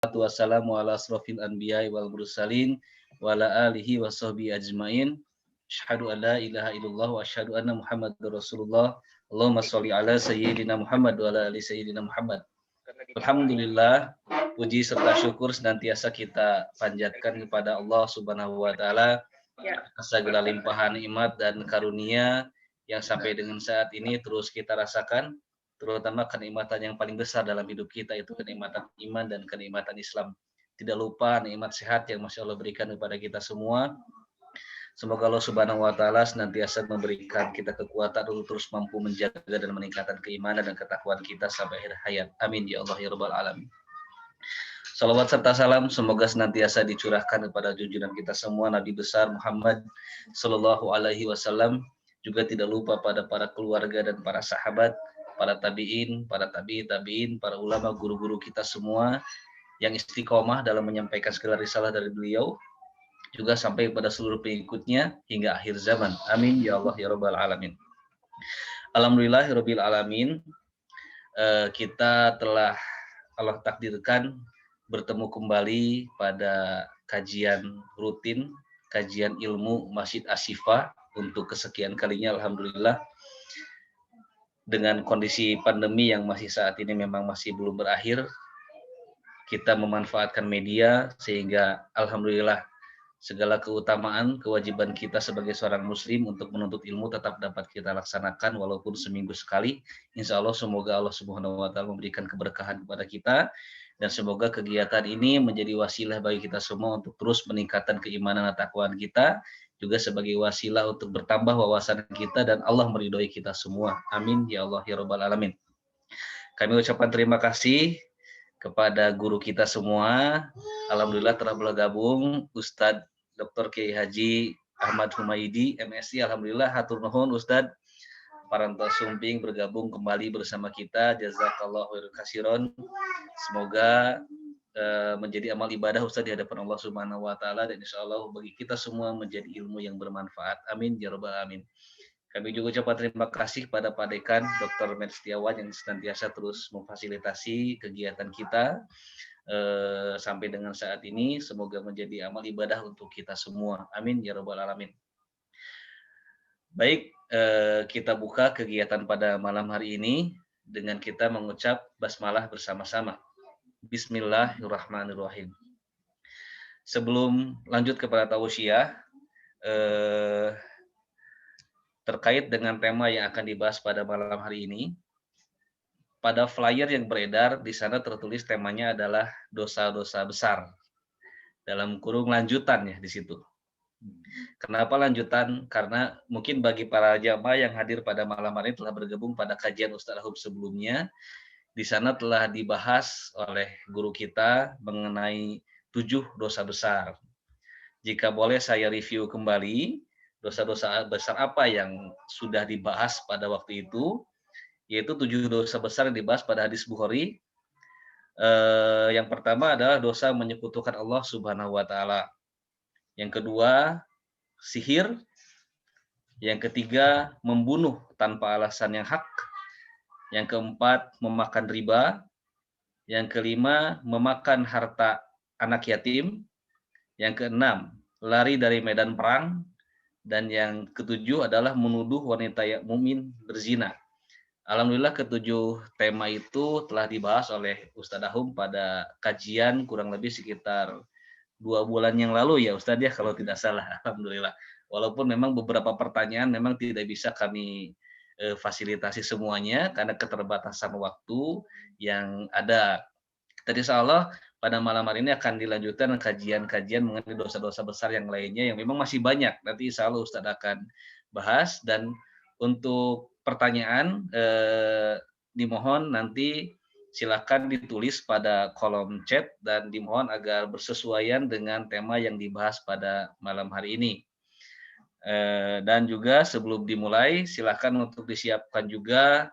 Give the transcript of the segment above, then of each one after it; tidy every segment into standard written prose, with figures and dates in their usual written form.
Wassalamu ala asrofil anbiya'i wal mursalin wa ala alihi wa sahbihi ajmain. Asyhadu an la ilaha illallah wa asyhadu anna Muhammadar Rasulullah. Allahumma sholli ala sayyidina Muhammad wa ala ali sayyidina Muhammad. Alhamdulillah, puji serta syukur senantiasa kita panjatkan kepada Allah Subhanahu wa taala atas segala limpahan nikmat dan karunia yang sampai dengan saat ini terus kita rasakan, terutama kenikmatan yang paling besar dalam hidup kita itu kenikmatan iman dan kenikmatan Islam. Tidak lupa nikmat sehat yang Masya Allah berikan kepada kita semua. Semoga Allah Subhanahu wa taala senantiasa memberikan kita kekuatan untuk terus mampu menjaga dan meningkatkan keimanan dan ketakwaan kita sampai akhir hayat. Amin ya Allah ya rabbal alamin. Salawat serta salam semoga senantiasa dicurahkan kepada junjungan kita semua Nabi besar Muhammad sallallahu alaihi wasallam, juga tidak lupa pada para keluarga dan para sahabat, para tabi'in, para tabi'in, para ulama, guru-guru kita semua yang istiqomah dalam menyampaikan segala risalah dari beliau, juga sampai kepada seluruh pengikutnya hingga akhir zaman. Amin ya Allah ya rabbal alamin. Alhamdulillahirabbil alamin. Kita telah Allah takdirkan bertemu kembali pada kajian rutin, kajian ilmu Masjid Asy-Syifa untuk kesekian kalinya. Alhamdulillah, dengan kondisi pandemi yang masih saat ini memang masih belum berakhir, kita memanfaatkan media sehingga alhamdulillah segala keutamaan, kewajiban kita sebagai seorang muslim untuk menuntut ilmu tetap dapat kita laksanakan walaupun seminggu sekali. Insya Allah semoga Allah Subhanahu wa taala memberikan keberkahan kepada kita, dan semoga kegiatan ini menjadi wasilah bagi kita semua untuk terus meningkatkan keimanan dan takwaan kita, juga sebagai wasilah untuk bertambah wawasan kita dan Allah meridhoi kita semua. Amin ya Allah ya rabbal alamin. Kami ucapkan terima kasih kepada guru kita semua. Alhamdulillah telah bergabung Ustadz Dr. Kiai Haji Ahmad Humaydi MSI. Alhamdulillah hatur nuhun Ustadz Paranto Sumping bergabung kembali bersama kita. Jazakallahu khairan. Semoga menjadi amal ibadah Ustadz di hadapan Allah Subhanahu wa taala, dan insyaallah bagi kita semua menjadi ilmu yang bermanfaat. Amin ya rabbal alamin. Kami juga ucapkan terima kasih kepada Pak Dekan Dr. Med Setiawan yang senantiasa terus memfasilitasi kegiatan kita sampai dengan saat ini. Semoga menjadi amal ibadah untuk kita semua. Amin ya rabbal alamin. Baik, kita buka kegiatan pada malam hari ini dengan kita mengucap basmalah bersama-sama. Bismillahirrahmanirrahim. Sebelum lanjut kepada tausiah, terkait dengan tema yang akan dibahas pada malam hari ini, pada flyer yang beredar di sana tertulis temanya adalah dosa-dosa besar. Dalam kurung lanjutan ya di situ. Kenapa lanjutan? Karena mungkin bagi para jamaah yang hadir pada malam hari ini telah bergabung pada kajian Ustaz Ahub sebelumnya, di sana telah dibahas oleh guru kita mengenai 7 dosa besar. Jika boleh saya review kembali, dosa-dosa besar apa yang sudah dibahas pada waktu itu, yaitu 7 dosa besar yang dibahas pada hadis Bukhari. Yang pertama adalah dosa menyekutukan Allah Subhanahu wa taala. Yang kedua, sihir. Yang ketiga, membunuh tanpa alasan yang hak. Yang keempat, memakan riba. Yang kelima, memakan harta anak yatim. Yang keenam, lari dari medan perang. Dan yang ketujuh adalah menuduh wanita mukmin berzina. Alhamdulillah ketujuh tema itu telah dibahas oleh Ustadz Ahum pada kajian kurang lebih sekitar 2 bulan yang lalu ya Ustadz ya, kalau tidak salah. Alhamdulillah. Walaupun memang beberapa pertanyaan memang tidak bisa kami fasilitasi semuanya karena keterbatasan waktu yang ada. Tadi insya Allah pada malam hari ini akan dilanjutkan kajian-kajian mengenai dosa-dosa besar yang lainnya yang memang masih banyak. Nanti insya Allah Ustadz akan bahas, dan untuk pertanyaan dimohon nanti silakan ditulis pada kolom chat dan dimohon agar bersesuaian dengan tema yang dibahas pada malam hari ini. Dan juga sebelum dimulai silakan untuk disiapkan juga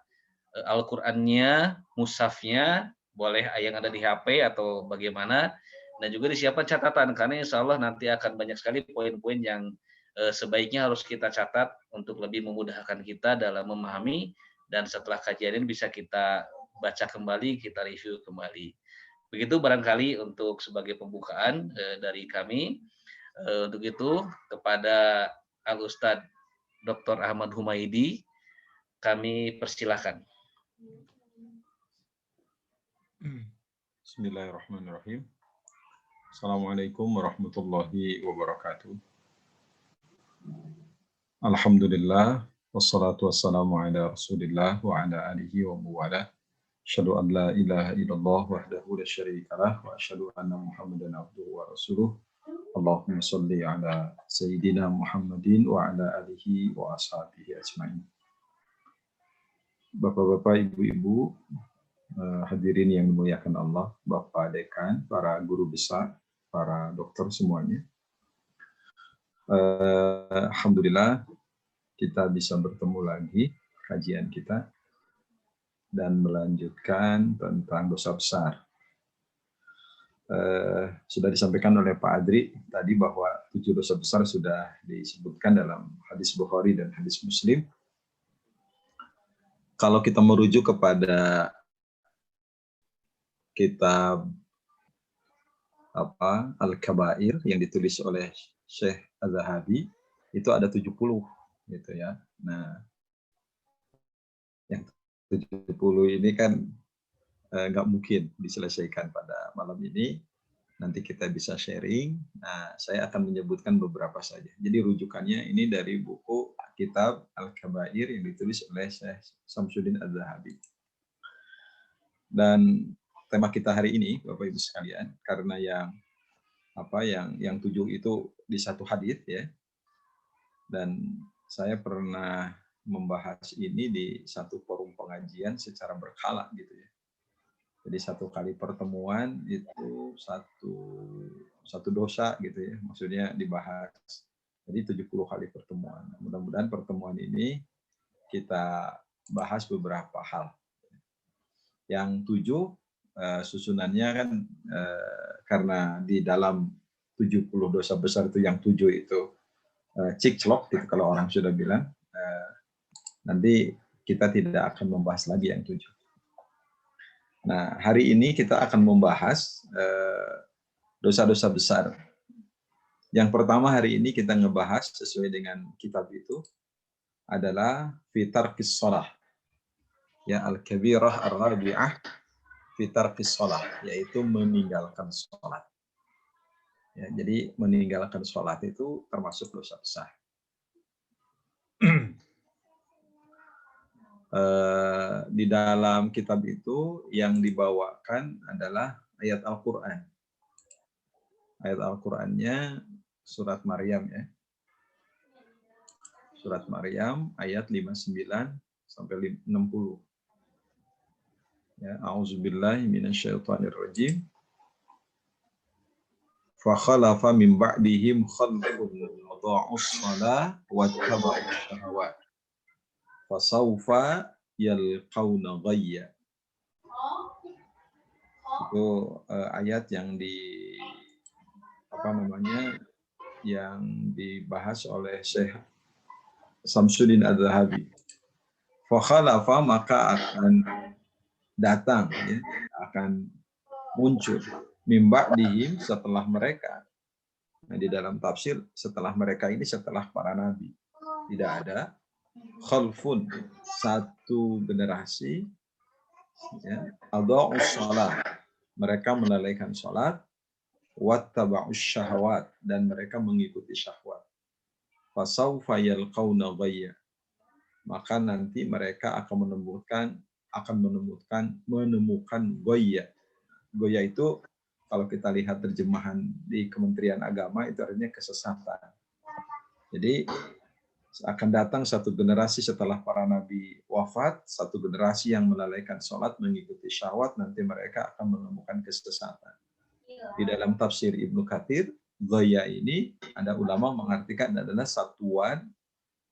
Al-Qur'annya, mushafnya, boleh yang ada di HP atau bagaimana, dan juga disiapkan catatan karena insya Allah nanti akan banyak sekali poin-poin yang sebaiknya harus kita catat untuk lebih memudahkan kita dalam memahami, dan setelah kajian ini bisa kita baca kembali, kita review kembali. Begitu barangkali untuk sebagai pembukaan dari kami. Untuk itu kepada Al Ustadz Dr. Ahmad Humaydi kami persilahkan. Bismillahirrahmanirrahim. Assalamualaikum warahmatullahi wabarakatuh. Alhamdulillah, wassalatu wassalamu ala rasulillah wa ala alihi wa muwala. Asyhadu an la ilaha illallah wahdahu la syarikalah wa asyhadu anna Muhammadan abduhu wa rasuluh. Allahumma shalli ala sayyidina Muhammadin wa ala alihi wa ashabihi ajmain. Bapak-bapak, ibu-ibu, hadirin yang dimuliakan Allah, Bapak Dekan, para guru besar, para dokter semuanya. Alhamdulillah kita bisa bertemu lagi kajian kita dan melanjutkan tentang dosa besar. Sudah disampaikan oleh Pak Adri tadi bahwa 7 dosa besar sudah disebutkan dalam hadis Bukhari dan hadis Muslim. Kalau kita merujuk kepada kitab Al-Kabair yang ditulis oleh Syekh Az-Zahabi, itu ada 70 gitu ya. Nah, yang 70 ini kan nggak mungkin diselesaikan pada malam ini. Nanti kita bisa sharing. Nah, saya akan menyebutkan beberapa saja. Jadi rujukannya ini dari buku kitab Al-Kabair yang ditulis oleh Syekh Samsuddin Az-Zahabi. Dan tema kita hari ini, Bapak Ibu sekalian, karena yang 7 itu di satu hadis ya. Dan saya pernah membahas ini di satu forum pengajian secara berkala gitu ya. Jadi satu kali pertemuan itu satu dosa gitu ya. Maksudnya dibahas. Jadi 70 kali pertemuan. Mudah-mudahan pertemuan ini kita bahas beberapa hal. Yang 7 susunannya kan karena di dalam 70 dosa besar itu yang 7 itu cikclok gitu kalau orang sudah bilang, nanti kita tidak akan membahas lagi yang 7. Nah, hari ini kita akan membahas dosa-dosa besar. Yang pertama hari ini kita ngebahas sesuai dengan kitab itu adalah fitarqis shalah. Ya, al-kabirah ar-rabi'ah fitarqis shalah, yaitu meninggalkan sholat. Ya, jadi meninggalkan sholat itu termasuk dosa besar. Di dalam kitab itu yang dibawakan adalah ayat Al-Quran. Ayat Al-Qurannya surat Maryam ya. Surat Maryam ayat 59 sampai 60. Ya, a'udzubillahi minasyaitonirrajim. Fa khalafa min ba'dihim khalfun adha'us shalah wattaba'us syahawat. Fa sawfa yalqauna ghayya. Itu ayat yang yang dibahas oleh Syekh Samsuddin Az-Zahabi. Fa khalafa, maka akan datang ya, akan muncul min ba'dihim, setelah mereka. Nah, di dalam tafsir setelah mereka ini setelah para nabi. Tidak ada khalfun, satu generasi ya, adha'us shalah, mereka melalaikan salat, wattaba'us syahawat, dan mereka mengikuti syahwat. Fasawfa yalqauna ghayya, maka nanti mereka akan menemukan ghayya. Ghayya itu kalau kita lihat terjemahan di Kementerian Agama itu artinya kesesatan. Jadi akan datang satu generasi setelah para nabi wafat, satu generasi yang melalaikan sholat, mengikuti syahwat, nanti mereka akan menemukan kesesatan. Di dalam tafsir Ibnu Katsir, ghayya ini ada ulama mengartikan adalah satuan,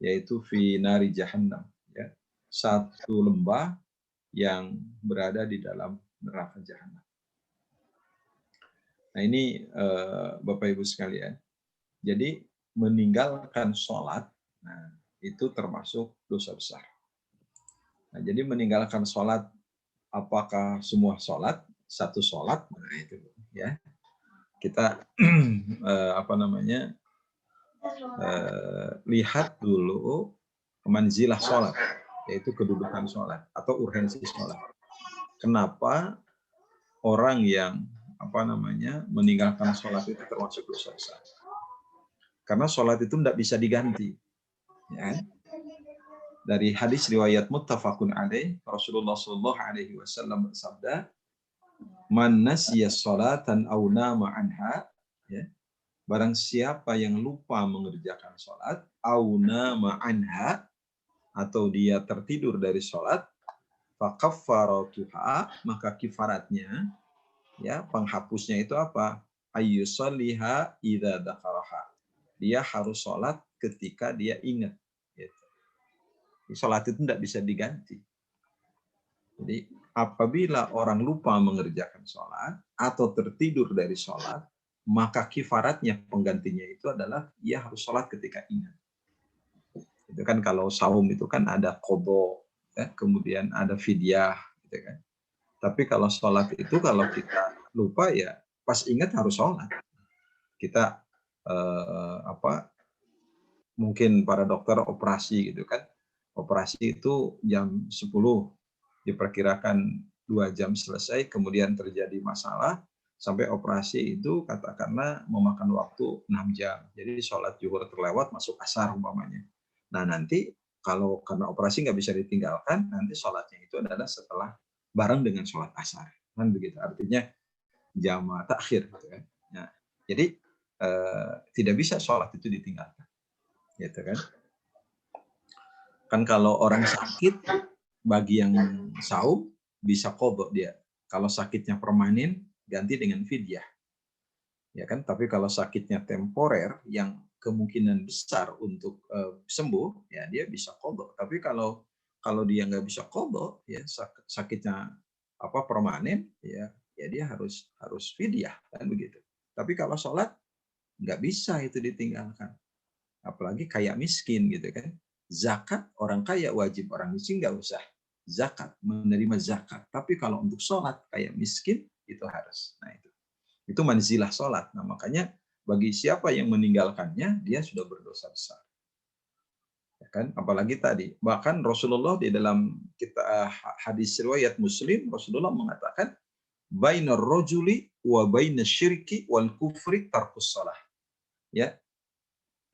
yaitu fi nari jahannam, ya, satu lembah yang berada di dalam neraka jahanam. Nah ini Bapak Ibu sekalian, jadi meninggalkan sholat, nah itu termasuk dosa besar. Nah jadi meninggalkan sholat, apakah semua sholat? satu sholat, nah itu ya kita lihat dulu manzilah sholat, yaitu kedudukan sholat atau urgensi sholat. Kenapa orang yang meninggalkan sholat itu termasuk dosa besar? Karena sholat itu tidak bisa diganti. Ya. Dari hadis riwayat muttafaqun alaih, Rasulullah Shallallahu Alaihi Wasallam bersabda, "Man nasiya sholatan aw nama anha," ya, barang siapa yang lupa mengerjakan sholat, aw nama anha, atau dia tertidur dari sholat, fakaffaratuha, maka kifaratnya, ya, penghapusnya itu apa? Ayyusalliha idza dzakaraha. Dia harus sholat ketika dia ingat. Gitu. Sholat itu tidak bisa diganti. Jadi apabila orang lupa mengerjakan sholat atau tertidur dari sholat, maka kifaratnya, penggantinya itu adalah ia harus sholat ketika ingat. Itu kan kalau saum itu kan ada qadha, ya, kemudian ada fidyah, gitu kan. Tapi kalau sholat itu kalau kita lupa ya pas ingat harus sholat. Kita mungkin para dokter operasi gitu kan. Operasi itu jam 10, diperkirakan 2 jam selesai, kemudian terjadi masalah, sampai operasi itu katakanlah memakan waktu 6 jam. Jadi sholat zuhur terlewat, masuk asar umpamanya. Nah nanti kalau karena operasi nggak bisa ditinggalkan, nanti sholatnya itu adalah setelah bareng dengan sholat asar. Kan begitu, artinya jama takhir. Gitu kan. Nah, jadi tidak bisa sholat itu ditinggalkan. Gitu kan. Kan kalau orang sakit, bagi yang saum bisa qadha dia. Kalau sakitnya permanen, ganti dengan fidyah. Ya kan? Tapi kalau sakitnya temporer yang kemungkinan besar untuk sembuh, ya dia bisa qadha. Tapi kalau dia nggak bisa qadha, ya sakitnya permanen, ya dia harus fidyah, kan begitu. Tapi kalau sholat nggak bisa itu ditinggalkan. Apalagi kayak miskin gitu kan. Zakat orang kaya wajib, orang miskin nggak usah zakat, menerima zakat. Tapi kalau untuk sholat kayak miskin itu harus. Nah itu manzilah sholat. Nah makanya bagi siapa yang meninggalkannya dia sudah berdosa besar. Ya kan? Apalagi tadi bahkan Rasulullah di dalam hadis riwayat Muslim, Rasulullah mengatakan bainar rajuli wa bainas syirki wal kufri tarkus shalah. Ya,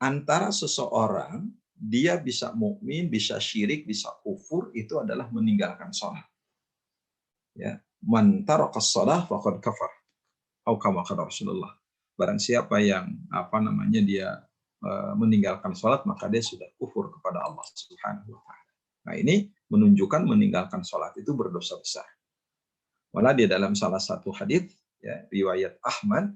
antara seseorang dia bisa mukmin, bisa syirik, bisa kufur, itu adalah meninggalkan sholat. Ya, man tarakas shalah faqad kafar. Atau kama kata Rasulullah. Barang siapa yang dia meninggalkan sholat, maka dia sudah kufur kepada Allah Subhanahu wa taala. Nah, ini menunjukkan meninggalkan sholat itu berdosa besar. Malah di dalam salah satu hadis, ya, riwayat Ahmad,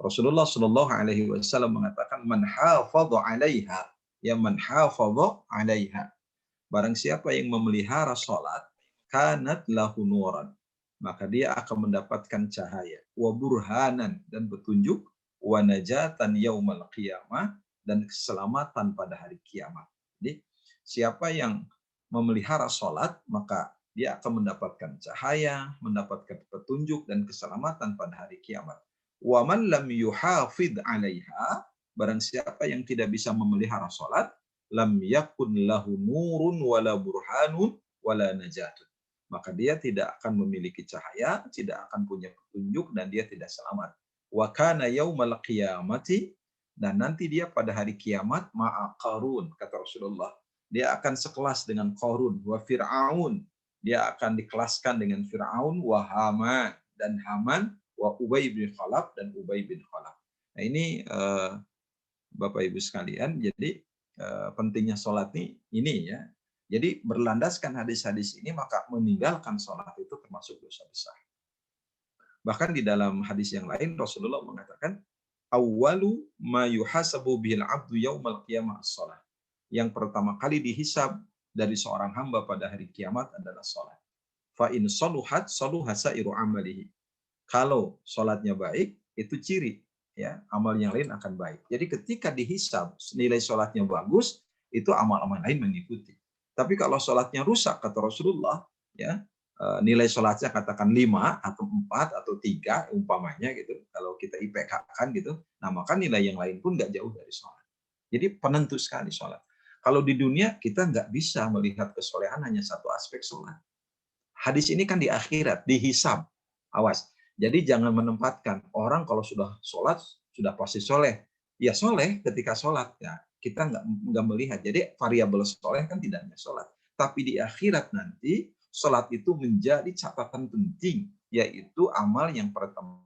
Rasulullah Shallallahu Alaihi Wasallam mengatakan man hafadha 'alaiha, ya man hafadha 'alaiha. Barang siapa yang memelihara sholat, kanat lahu nuran, maka dia akan mendapatkan cahaya, wa burhanan, dan petunjuk, wa najatan yaumal qiyamah, dan keselamatan pada hari kiamat. Jadi siapa yang memelihara sholat, maka dia akan mendapatkan cahaya, mendapatkan petunjuk dan keselamatan pada hari kiamat. Wa man lam yuhafid 'alaiha, barang siapa yang tidak bisa memelihara sholat, lam yakun lahu nurun wala burhanun wala najatun. Maka dia tidak akan memiliki cahaya, tidak akan punya petunjuk, dan dia tidak selamat. Wa kana yaumal qiyamati, dan nanti dia pada hari kiamat ma'a Qarun, kata Rasulullah. Dia akan sekelas dengan Qarun, wa Fir'aun. Dia akan dikelaskan dengan Fir'aun, wa Haman, dan Haman, wa Ubay bin Khalaf, dan Ubay bin Khalaf. Nah ini Bapak Ibu sekalian, jadi pentingnya sholat ini ya. Jadi berlandaskan hadis-hadis ini, maka meninggalkan sholat itu termasuk dosa besar. Bahkan di dalam hadis yang lain Rasulullah mengatakan, awwalu ma yuhasabu bihil abdu yaumal qiyamah as-shalah. Yang pertama kali dihisab dari seorang hamba pada hari kiamat adalah sholat. Fa in saluhat saluha sairu amalihi. Kalau sholatnya baik, itu ciri, ya, amal yang lain akan baik. Jadi ketika dihisab nilai sholatnya bagus, itu amal-amal lain mengikuti. Tapi kalau sholatnya rusak, kata Rasulullah, ya, nilai sholatnya katakan 5 atau 4 atau 3 umpamanya gitu, kalau kita IPK kan gitu, nah maka nilai yang lain pun nggak jauh dari sholat. Jadi penentu sekali sholat. Kalau di dunia kita nggak bisa melihat kesolehan hanya satu aspek sholat. Hadis ini kan di akhirat, dihisab. Awas. Jadi jangan menempatkan orang kalau sudah sholat, sudah pasti soleh. Ya soleh ketika sholat. Ya, kita nggak melihat. Jadi variabel soleh kan tidak hanya sholat. Tapi di akhirat nanti, sholat itu menjadi catatan penting. Yaitu amal yang pertama.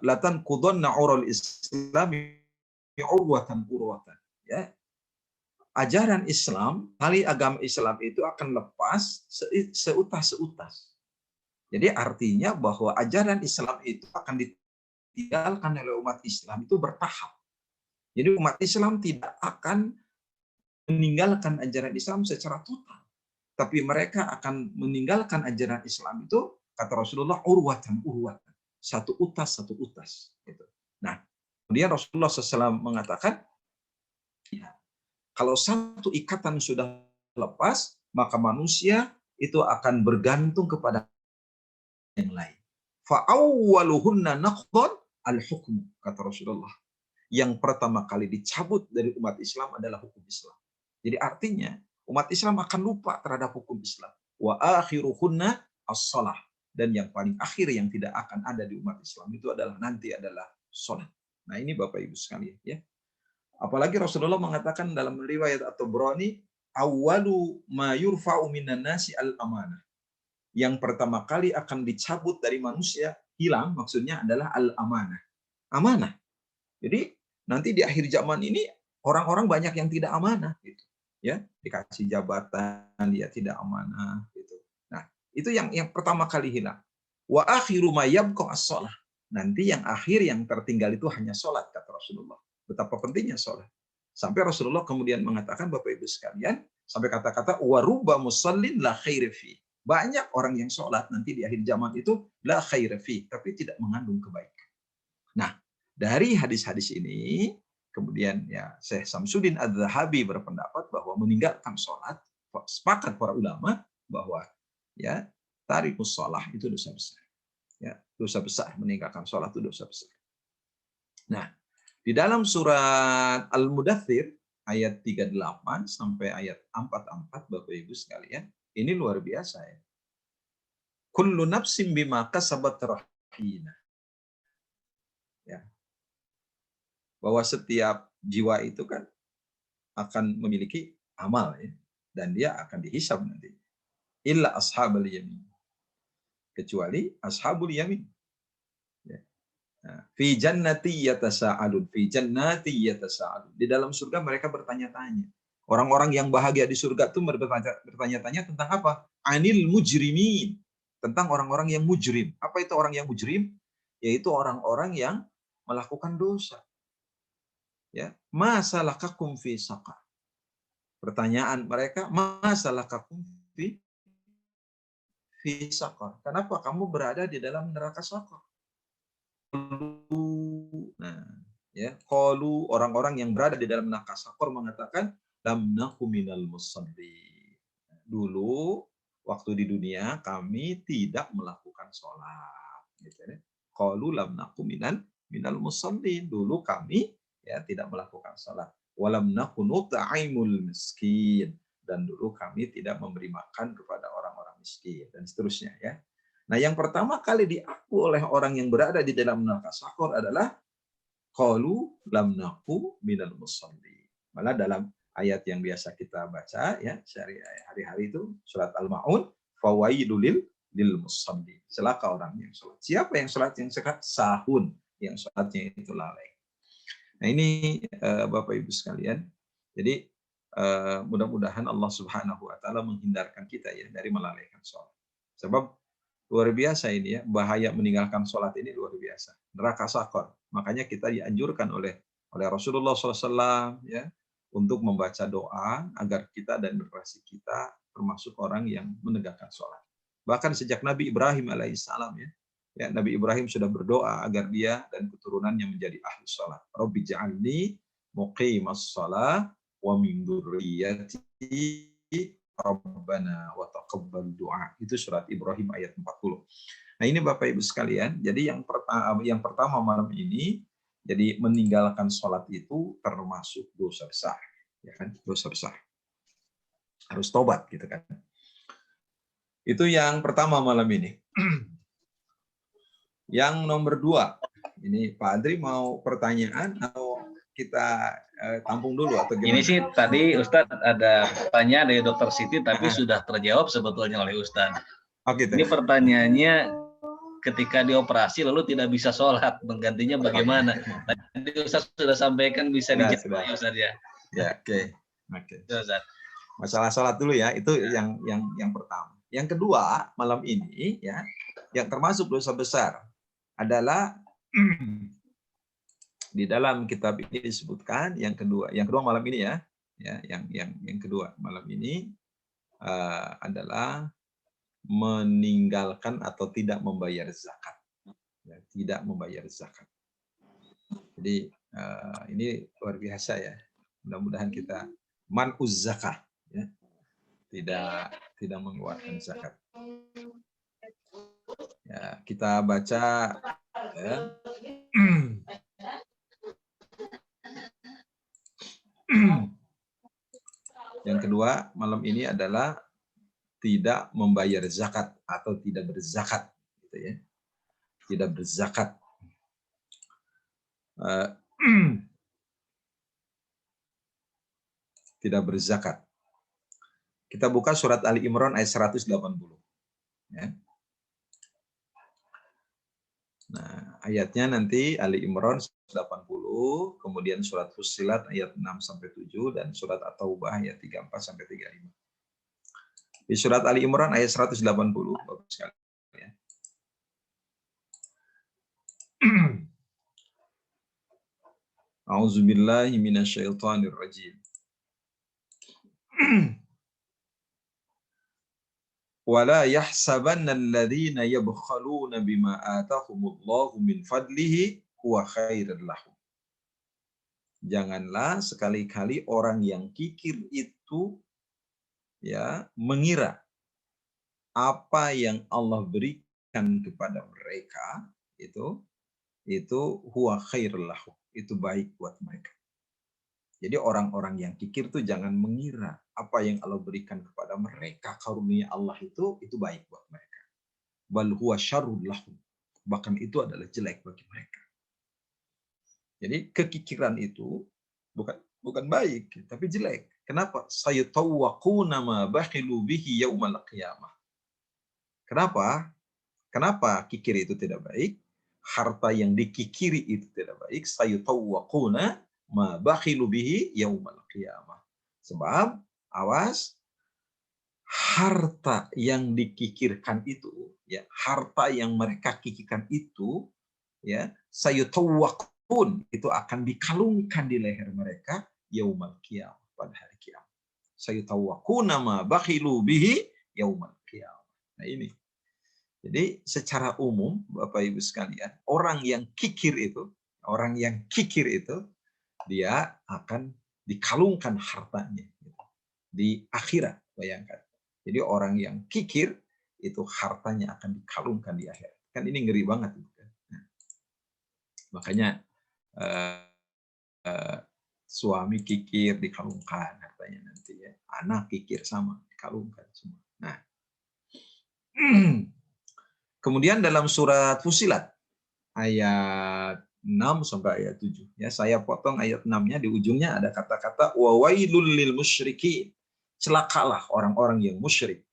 Latan kudonna urul islami urwatan urwatan. Ya, ajaran Islam, tali agama Islam itu akan lepas seutas-seutas. Jadi artinya bahwa ajaran Islam itu akan ditinggalkan oleh umat Islam itu bertahap. Jadi umat Islam tidak akan meninggalkan ajaran Islam secara total. Tapi mereka akan meninggalkan ajaran Islam itu, kata Rasulullah, urwatan urwatan. Satu utas, satu utas. Gitu. Nah, kemudian Rasulullah SAW mengatakan, ya, kalau satu ikatan sudah lepas, maka manusia itu akan bergantung kepada yang lain. Fa'awwaluhunna naqdan al-hukm, kata Rasulullah. Yang pertama kali dicabut dari umat Islam adalah hukum Islam. Jadi artinya umat Islam akan lupa terhadap hukum Islam. Wa akhiruhunna as-salah. Dan yang paling akhir yang tidak akan ada di umat Islam itu adalah nanti adalah sholat. Nah ini Bapak Ibu sekalian ya. Apalagi Rasulullah mengatakan dalam riwayat At-Tabrani, awwalu ma yurfa'u minan nasi al-amanah. Yang pertama kali akan dicabut dari manusia, hilang maksudnya adalah al-amanah. Amanah. Jadi nanti di akhir zaman ini orang-orang banyak yang tidak amanah gitu. Ya, dikasih jabatan dia tidak amanah gitu. Nah, itu yang pertama kali hilang. Wa akhiru ma yabqa as-shalah. Nanti yang akhir yang tertinggal itu hanya sholat, kata Rasulullah. Betapa pentingnya sholat. Sampai Rasulullah kemudian mengatakan, Bapak Ibu sekalian, sampai kata-kata waruba musallin la khairi fi. Banyak orang yang sholat nanti di akhir zaman itu la khairi fi, tapi tidak mengandung kebaikan. Nah, dari hadis-hadis ini, kemudian ya Syekh Samsuddin Adz-Dzahabi berpendapat bahwa meninggalkan sholat, sepakat para ulama bahwa ya tarikus sholah itu dosa besar. Ya, dosa besar, meninggalkan sholat itu dosa besar. Nah, di dalam surat Al-Mudaththir ayat 38 sampai ayat 44 Bapak Ibu sekalian, ini luar biasa ya. Kullu nafsin bima kasabat rahina. Ya. Bahwa setiap jiwa itu kan akan memiliki amal ya, dan dia akan dihisab nanti. Illa ashabul yamin. Kecuali ashabul yamin. Fi jannati yatasa'alun, fi jannati yatasa'alun. Di dalam surga mereka bertanya-tanya. Orang-orang yang bahagia di surga itu bertanya-tanya tentang apa? Anil mujrimin. Tentang orang-orang yang mujrim. Apa itu orang yang mujrim? Yaitu orang-orang yang melakukan dosa. Ya, masalakakum fi saqar. Pertanyaan mereka, masalakakum fi saqar. Kenapa kamu berada di dalam neraka saqar? Nah, ya, qalu orang-orang yang berada di dalam neraka saqar mengatakan lam naku minal musalli. Dulu waktu di dunia kami tidak melakukan sholat. Gitu ya. Qalu lam naku minal musalli. Dulu kami ya tidak melakukan sholat. Walam naku nut'imul miskin. Dan dulu kami tidak memberi makan kepada orang-orang miskin dan seterusnya ya. Nah, yang pertama kali diaku oleh orang yang berada di dalam neraka saqar adalah qalu lam naku minal musalli. Malah dalam ayat yang biasa kita baca ya hari-hari itu surat Al-Maun, fawailul lil musalli. Celaka orang yang salat. Siapa yang salat yang sekat? Sahun, yang salatnya itu lalai. Nah, ini Bapak Ibu sekalian. Jadi mudah-mudahan Allah Subhanahu wa taala menghindarkan kita ya dari melalaikan salat. Sebab luar biasa ini ya, bahaya meninggalkan sholat ini luar biasa. Neraka saqar. Makanya kita dianjurkan oleh Rasulullah SAW ya, untuk membaca doa agar kita dan generasi kita termasuk orang yang menegakkan sholat. Bahkan sejak Nabi Ibrahim alaihissalam ya, Ya, Nabi Ibrahim sudah berdoa agar dia dan keturunannya menjadi ahli salat. Rabbi ja'alni muqimas shalah wa min dzurriyyati rabbana wa taqabbal du'a. Itu surat Ibrahim ayat 40. Nah, ini Bapak Ibu sekalian, jadi yang pertama malam ini, jadi meninggalkan sholat itu termasuk dosa besar, ya kan? Dosa besar. Harus tobat gitu kan. Itu yang pertama malam ini. Yang nomor 2, ini Pak Adri mau pertanyaan atau kita tampung dulu atau gimana? Ini sih tadi Ustadz ada pertanyaan dari Dokter Siti, tapi sudah terjawab sebetulnya oleh Ustadz. Oh, gitu. Ini pertanyaannya, ketika dioperasi lalu tidak bisa sholat, menggantinya bagaimana? Tadi Ustadz sudah sampaikan bisa dijawab ya Ustadz ya. Ya, oke. Masalah sholat dulu ya, itu yang pertama. Yang kedua malam ini ya, yang termasuk dosa besar adalah di dalam kitab ini disebutkan yang kedua malam ini ya, yang kedua malam ini adalah meninggalkan atau tidak membayar zakat, ya, tidak membayar zakat. Jadi ini luar biasa ya. Mudah-mudahan kita man'uz zakah, ya, tidak mengeluarkan zakat. Ya, kita baca ya. Yang kedua malam ini adalah tidak membayar zakat atau tidak berzakat, gitu ya. Tidak berzakat. Tidak berzakat. Kita buka surat Ali Imran ayat 180. Ya. Nah, ayatnya nanti Ali Imran 180, kemudian surat Fussilat ayat 6-7 dan surat At-Taubah ayat 34-35. Di surat Ali Imran ayat 180, Bapak sekalian. Ya. A'udzubillahi minasyaitonir rajim. Wala yahsabanna alladhina yabkhaluna bima atahumullahu min fadlihi huwa khairan lahum. Janganlah sekali-kali orang yang kikir itu ya mengira apa yang Allah berikan kepada mereka itu huwa khairul lahum, itu baik buat mereka. Jadi orang-orang yang kikir itu jangan mengira apa yang Allah berikan kepada mereka, karunia Allah itu baik buat mereka. Bal huwa syarrul lahum, bahkan itu adalah jelek bagi mereka. Jadi kekikiran itu bukan baik, tapi jelek. Kenapa? Sayatawwaquna ma bakhilu bihi yaumal qiyamah. Kenapa? Kenapa kikir itu tidak baik? Harta yang dikikiri itu tidak baik. Sayatawwaquna ma bakhilu bihi yaumal qiyamah. Sebab awas, harta yang dikikirkan itu, ya, harta yang mereka kikirkan itu, ya, sayatawwaqun, itu akan dikalungkan di leher mereka yaumal qiyamah, pada hari kiamat. Sayatawwaquna ma bakhilu bihi yaumal qiyamah. Nah, ini. Jadi secara umum Bapak Ibu sekalian, orang yang kikir itu dia akan dikalungkan hartanya di akhirat, bayangkan. Jadi orang yang kikir itu hartanya akan dikalungkan di akhirat. Kan ini ngeri banget. Nah, makanya suami kikir dikalungkan hartanya nanti ya. Anak kikir sama dikalungkan semua. Nah, kemudian dalam surat Fussilat ayat 6 sampai ayat 7. Ya, saya potong ayat 6-nya, di ujungnya ada kata-kata wa wailul lil musyrikin. Celakalah orang-orang yang musyrik,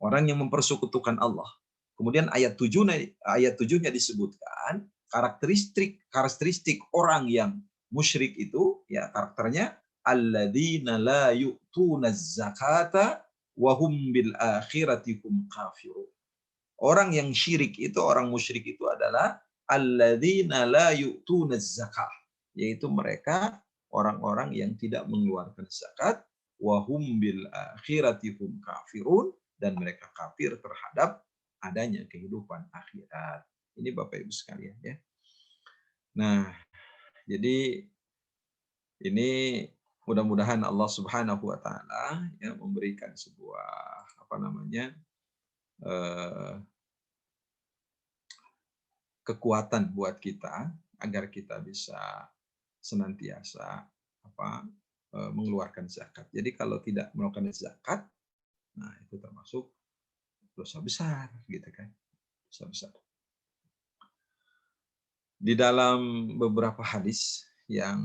orang yang mempersekutukan Allah. Kemudian ayat 7-nya disebutkan karakteristik orang yang musyrik itu, ya, karakternya alladzina la yu'tunaz zakata wa hum bil akhirati hum kafirun. Orang yang syirik itu, orang musyrik itu adalah alladzina la yu'tunaz zakah, yaitu mereka orang-orang yang tidak mengeluarkan zakat, wa hum bil akhirati hum kafirun, dan mereka kafir terhadap adanya kehidupan akhirat. Ini Bapak Ibu sekalian ya. Nah, jadi ini mudah-mudahan Allah Subhanahu wa taala ya memberikan sebuah apa namanya? eh, kekuatan buat kita agar kita bisa senantiasa apa mengeluarkan zakat. Jadi kalau tidak melakukan zakat, nah itu termasuk dosa besar gitu kan. Dosa besar. Di dalam beberapa hadis yang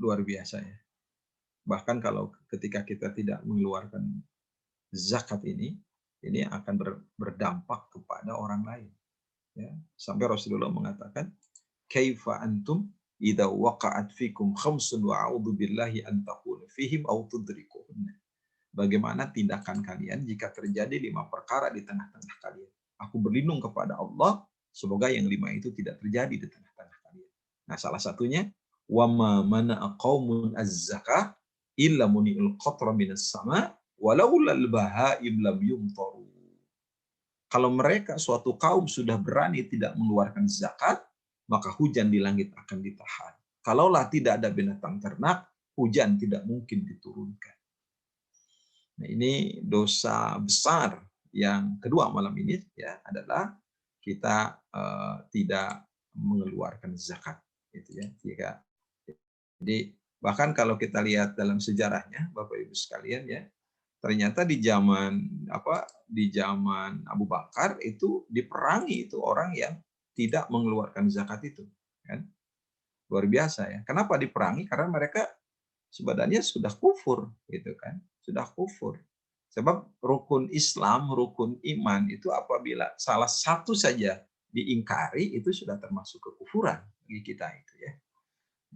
luar biasa ya. Bahkan kalau ketika kita tidak mengeluarkan zakat ini akan berdampak kepada orang lain. Ya. Sampai Rasulullah mengatakan, "Kaifa antum idza waqa'at fikum khamsun wa a'udzu billahi an taqulu fihim aw tudrikuhunna." Bagaimana tindakan kalian jika terjadi 5 perkara di tengah-tengah kalian? Aku berlindung kepada Allah, semoga yang 5 itu tidak terjadi di tengah-tengah kalian. Nah, salah satunya, wa ma mana'a qaumun az-zakah illa muni'ul qatra minas sama walaulal bahaim lam yumtaru. Kalau mereka suatu kaum sudah berani tidak mengeluarkan zakat, maka hujan di langit akan ditahan. Kalaulah tidak ada binatang ternak, hujan tidak mungkin diturunkan. Nah, ini dosa besar yang kedua malam ini ya adalah kita tidak mengeluarkan zakat, gitu ya. Jadi bahkan kalau kita lihat dalam sejarahnya, Bapak Ibu sekalian ya, ternyata di zaman Abu Bakar itu diperangi itu orang yang tidak mengeluarkan zakat itu, kan? Luar biasa ya. Kenapa diperangi? Karena mereka sebenarnya sudah kufur, gitu kan? Sudah kufur. Sebab rukun Islam, rukun iman itu apabila salah satu saja diingkari itu sudah termasuk kekufuran bagi kita itu ya.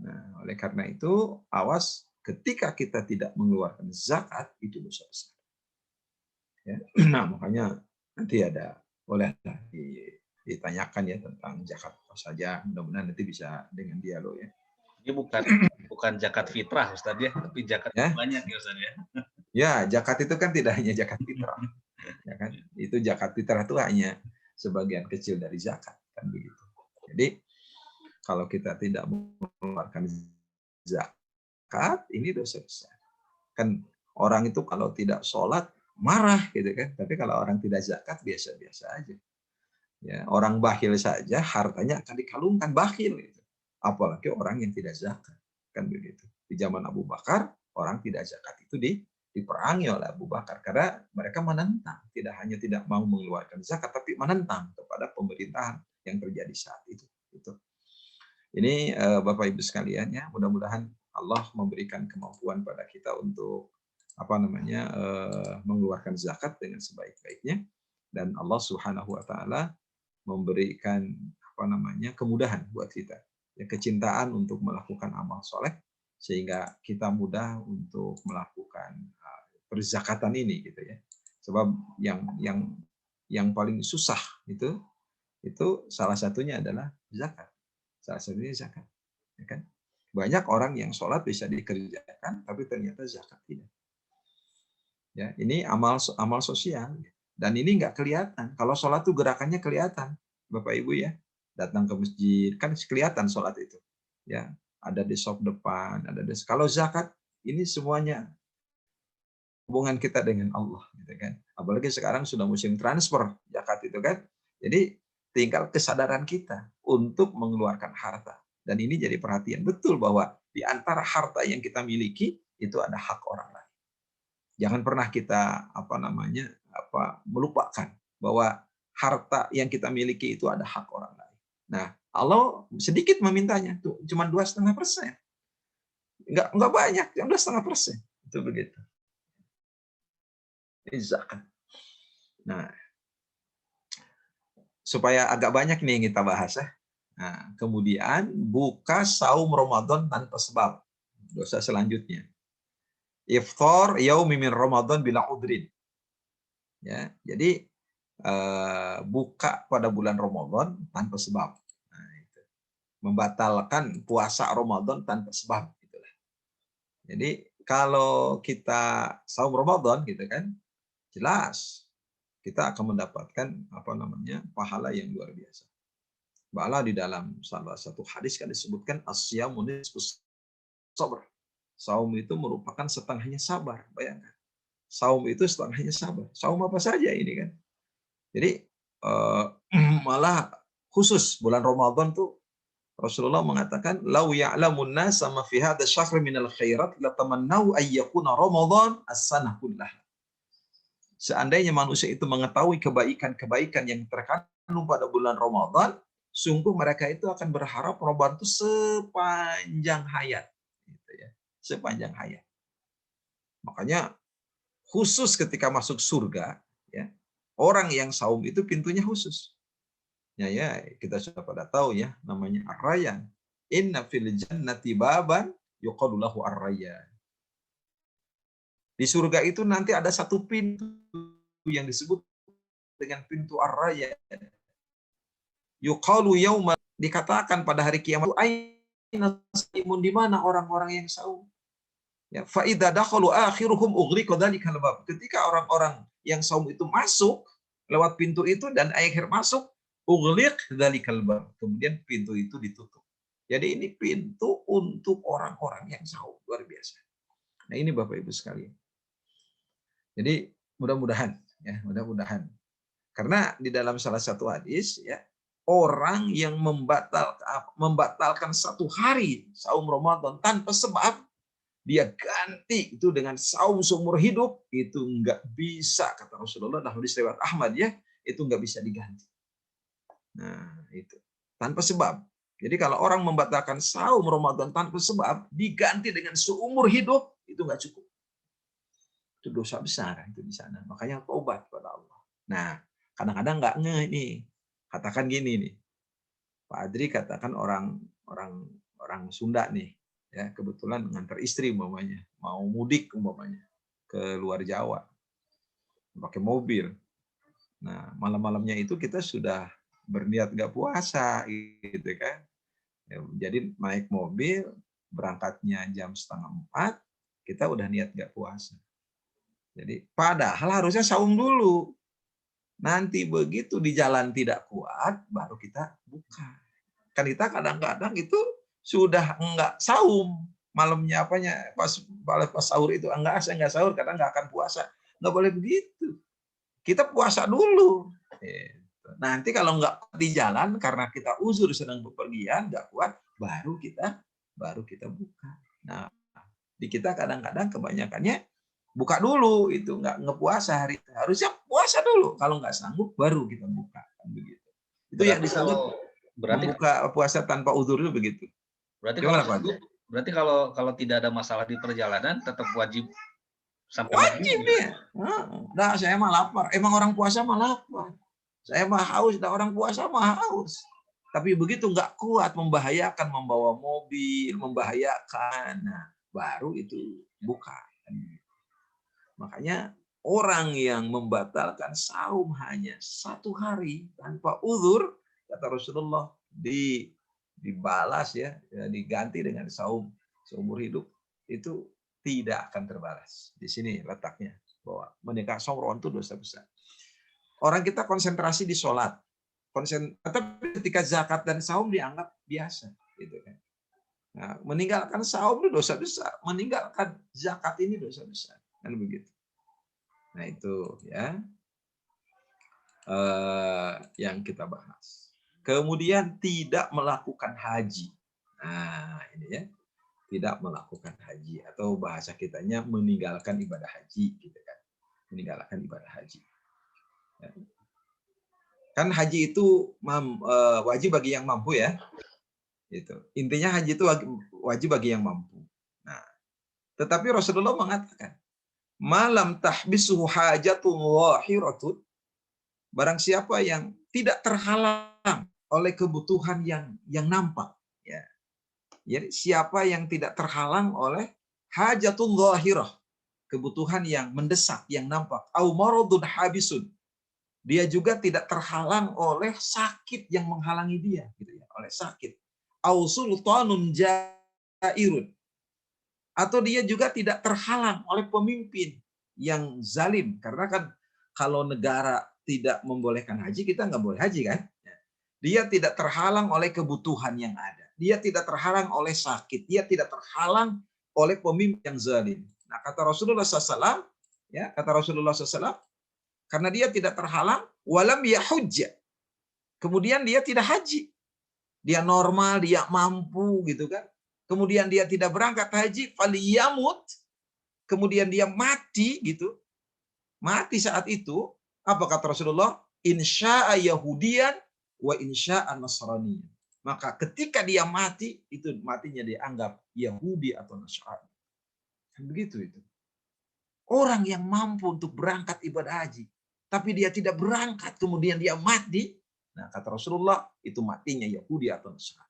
Nah, oleh karena itu awas ketika kita tidak mengeluarkan zakat itu dosa besar. Ya. Nah, makanya nanti bolehlah ditanyakan ya tentang zakat apa saja. Mudah-mudahan nanti bisa dengan dialog ya. Ini bukan zakat fitrah Ustaz ya, tapi zakat Ya. banyak ya Ustaz ya. Ya, zakat itu kan tidak hanya zakat fitrah. Ya kan? Itu zakat fitrah itu hanya sebagian kecil dari zakat kan begitu. Jadi kalau kita tidak mengeluarkan zakat, ini dosa besar. Kan orang itu kalau tidak sholat marah gitu kan, tapi kalau orang tidak zakat biasa-biasa aja. Ya, orang bakhil saja hartanya akan dikalungkan bakhil gitu. Apalagi orang yang tidak zakat kan begitu. Di zaman Abu Bakar orang tidak zakat itu diperangi oleh Abu Bakar karena mereka menentang, tidak hanya tidak mau mengeluarkan zakat tapi menentang kepada pemerintahan yang terjadi saat itu. Ini Bapak Ibu sekalian ya, mudah-mudahan Allah memberikan kemampuan pada kita untuk mengeluarkan zakat dengan sebaik-baiknya dan Allah Subhanahu wa taala memberikan kemudahan buat kita. Ya, kecintaan untuk melakukan amal soleh sehingga kita mudah untuk melakukan perzakatan ini gitu ya. Sebab yang paling susah itu salah satunya adalah zakat. Salah satunya zakat, ya kan? Banyak orang yang sholat bisa dikerjakan, tapi ternyata zakat tidak. Ya, ini amal sosial dan ini nggak kelihatan. Kalau sholat tuh gerakannya kelihatan, Bapak Ibu ya. Datang ke masjid kan kelihatan sholat itu. Ya, ada di shop depan, kalau zakat ini semuanya hubungan kita dengan Allah, gitu kan. Apalagi sekarang sudah musim transfer zakat itu kan. Jadi tinggal kesadaran kita untuk mengeluarkan harta. Dan ini jadi perhatian betul bahwa di antara harta yang kita miliki itu ada hak orang lain. Jangan pernah kita melupakan bahwa harta yang kita miliki itu ada hak orang lain. Nah, Allah sedikit memintanya, tuh cuma 2,5%. Enggak banyak, cuma 2,5%. Itu begitu. Ini zakat. Nah, supaya agak banyak nih yang kita bahas ya. Nah, kemudian buka saum Ramadan tanpa sebab. Dosa selanjutnya. Iftar yaumi min Ramadan bila udrin. Ya, jadi buka pada bulan Ramadan tanpa sebab. Nah, itu. Membatalkan puasa Ramadan tanpa sebab. Gitulah. Jadi kalau kita saum Ramadan gitu kan, jelas kita akan mendapatkan pahala yang luar biasa. Bala di dalam salah satu hadis kan disebutkan asyamu nisfus sabr. Saum itu merupakan setengahnya sabar. Bayangkan. Saum itu setengahnya sabar. Saum apa saja ini kan. Jadi malah khusus bulan Ramadan tuh Rasulullah mengatakan lau ya'lamun nas sama fi hadha syahr minal khairat latamannau ay yakuna Ramadan as-sanah kullah. Seandainya manusia itu mengetahui kebaikan-kebaikan yang terkandung pada bulan Ramadan, sungguh mereka itu akan berharap Ramadan itu sepanjang hayat, gitu ya, sepanjang hayat. Makanya khusus ketika masuk surga, ya, orang yang saum itu pintunya khusus. Ya, kita sudah pada tahu ya, namanya Ar-Rayyan. Inna fil jannati baban yuqalu lahu Ar-Rayyan. Di surga itu nanti ada satu pintu yang disebut dengan pintu Ar-Rayyan. Yuqalu yauma, dikatakan pada hari kiamat, aina saimun, di mana orang-orang yang saum? Ya, fa idza dakhalu akhiruhum ughliqa dzalikal bab. Ketika orang-orang yang saum itu masuk lewat pintu itu dan akhir masuk, ughliq dzalikal bab. Kemudian pintu itu ditutup. Jadi ini pintu untuk orang-orang yang saum, luar biasa. Nah, ini Bapak Ibu sekalian. Jadi mudah-mudahan ya, mudah-mudahan. Karena di dalam salah satu hadis ya, orang yang membatalkan satu hari saum Ramadan tanpa sebab, dia ganti itu dengan saum seumur hidup, itu enggak bisa, kata Rasulullah dalam hadis riwayat Ahmad ya, itu enggak bisa diganti. Nah, itu tanpa sebab. Jadi kalau orang membatalkan saum Ramadan tanpa sebab diganti dengan seumur hidup, itu enggak cukup. Itu dosa besar itu di sana. Makanya taubat kepada Allah. Nah, kadang-kadang enggak ngeh nih. Katakan gini nih. Pak Adri katakan orang Sunda nih, ya, kebetulan ngantar istri umpamanya, mau mudik umpamanya ke luar Jawa. Pakai mobil. Nah, malam-malamnya itu kita sudah berniat enggak puasa gitu kan. Ya, jadi naik mobil, berangkatnya jam 3:30, kita udah niat enggak puasa. Jadi padahal harusnya saum dulu. Nanti begitu di jalan tidak kuat, baru kita buka. Kan kita kadang-kadang itu sudah enggak saum. Malamnya apanya, pas sahur itu, enggak, saya enggak sahur karena enggak akan puasa. Enggak boleh begitu. Kita puasa dulu. Nanti kalau enggak di jalan, karena kita uzur sedang bepergian, enggak kuat, baru kita buka. Nah, di kita kadang-kadang kebanyakannya buka dulu, itu enggak ngepuasa hari itu. Harusnya puasa dulu, kalau enggak sanggup baru kita buka, begitu. Itu yang disebut membuka puasa tanpa uzur itu begitu. Berarti kalau tidak ada masalah di perjalanan tetap wajib sampai wajib ya. Nah, saya mah lapar. Emang orang puasa mah lapar. Saya mah haus, dan orang puasa mah haus. Tapi begitu enggak kuat, membahayakan, membawa mobil, membahayakan. Nah, baru itu buka. Makanya orang yang membatalkan saum hanya 1 hari tanpa uzur, kata Rasulullah, dibalas ya, diganti dengan saum seumur hidup, itu tidak akan terbalas. Di sini letaknya, bahwa meninggalkan saum Ramadan itu dosa besar. Orang kita konsentrasi di sholat, tapi ketika zakat dan saum dianggap biasa, gitu kan. Nah, meninggalkan saum itu dosa besar, meninggalkan zakat ini dosa besar, kan begitu. Nah, itu ya yang kita bahas. Kemudian tidak melakukan haji. Nah, ini ya, tidak melakukan haji, atau bahasa kitanya meninggalkan ibadah haji, gitu kan. Meninggalkan ibadah haji. Kan haji itu wajib bagi yang mampu ya. Itu. Intinya haji itu wajib bagi yang mampu. Nah, tetapi Rasulullah mengatakan, malam tahbisuhu hajatun wahiratun, barang siapa yang tidak terhalang oleh kebutuhan yang nampak, ya. Jadi siapa yang tidak terhalang oleh hajatun zahirah, kebutuhan yang mendesak, yang nampak, au maradun habisun, dia juga tidak terhalang oleh sakit yang menghalangi dia, gitu ya, oleh sakit, au sultanun jairun, atau dia juga tidak terhalang oleh pemimpin yang zalim. Karena kan kalau negara tidak membolehkan haji, kita nggak boleh haji kan. Dia tidak terhalang oleh kebutuhan yang ada. Dia tidak terhalang oleh sakit. Dia tidak terhalang oleh pemimpin yang zalim. Nah, kata Rasulullah SAW, ya, kata Rasulullah SAW, karena dia tidak terhalang, walam yahujja. Kemudian dia tidak haji. Dia normal, dia mampu gitu kan. Kemudian dia tidak berangkat haji, faliyamut. Kemudian dia mati gitu. Mati saat itu, apa kata Rasulullah? Insya'a Yahudian wa insya'a Nasrani. Maka ketika dia mati, itu matinya dianggap Yahudi atau Nasrani. Begitu itu. Orang yang mampu untuk berangkat ibadah haji, tapi dia tidak berangkat, kemudian dia mati. Nah, kata Rasulullah, itu matinya Yahudi atau Nasrani.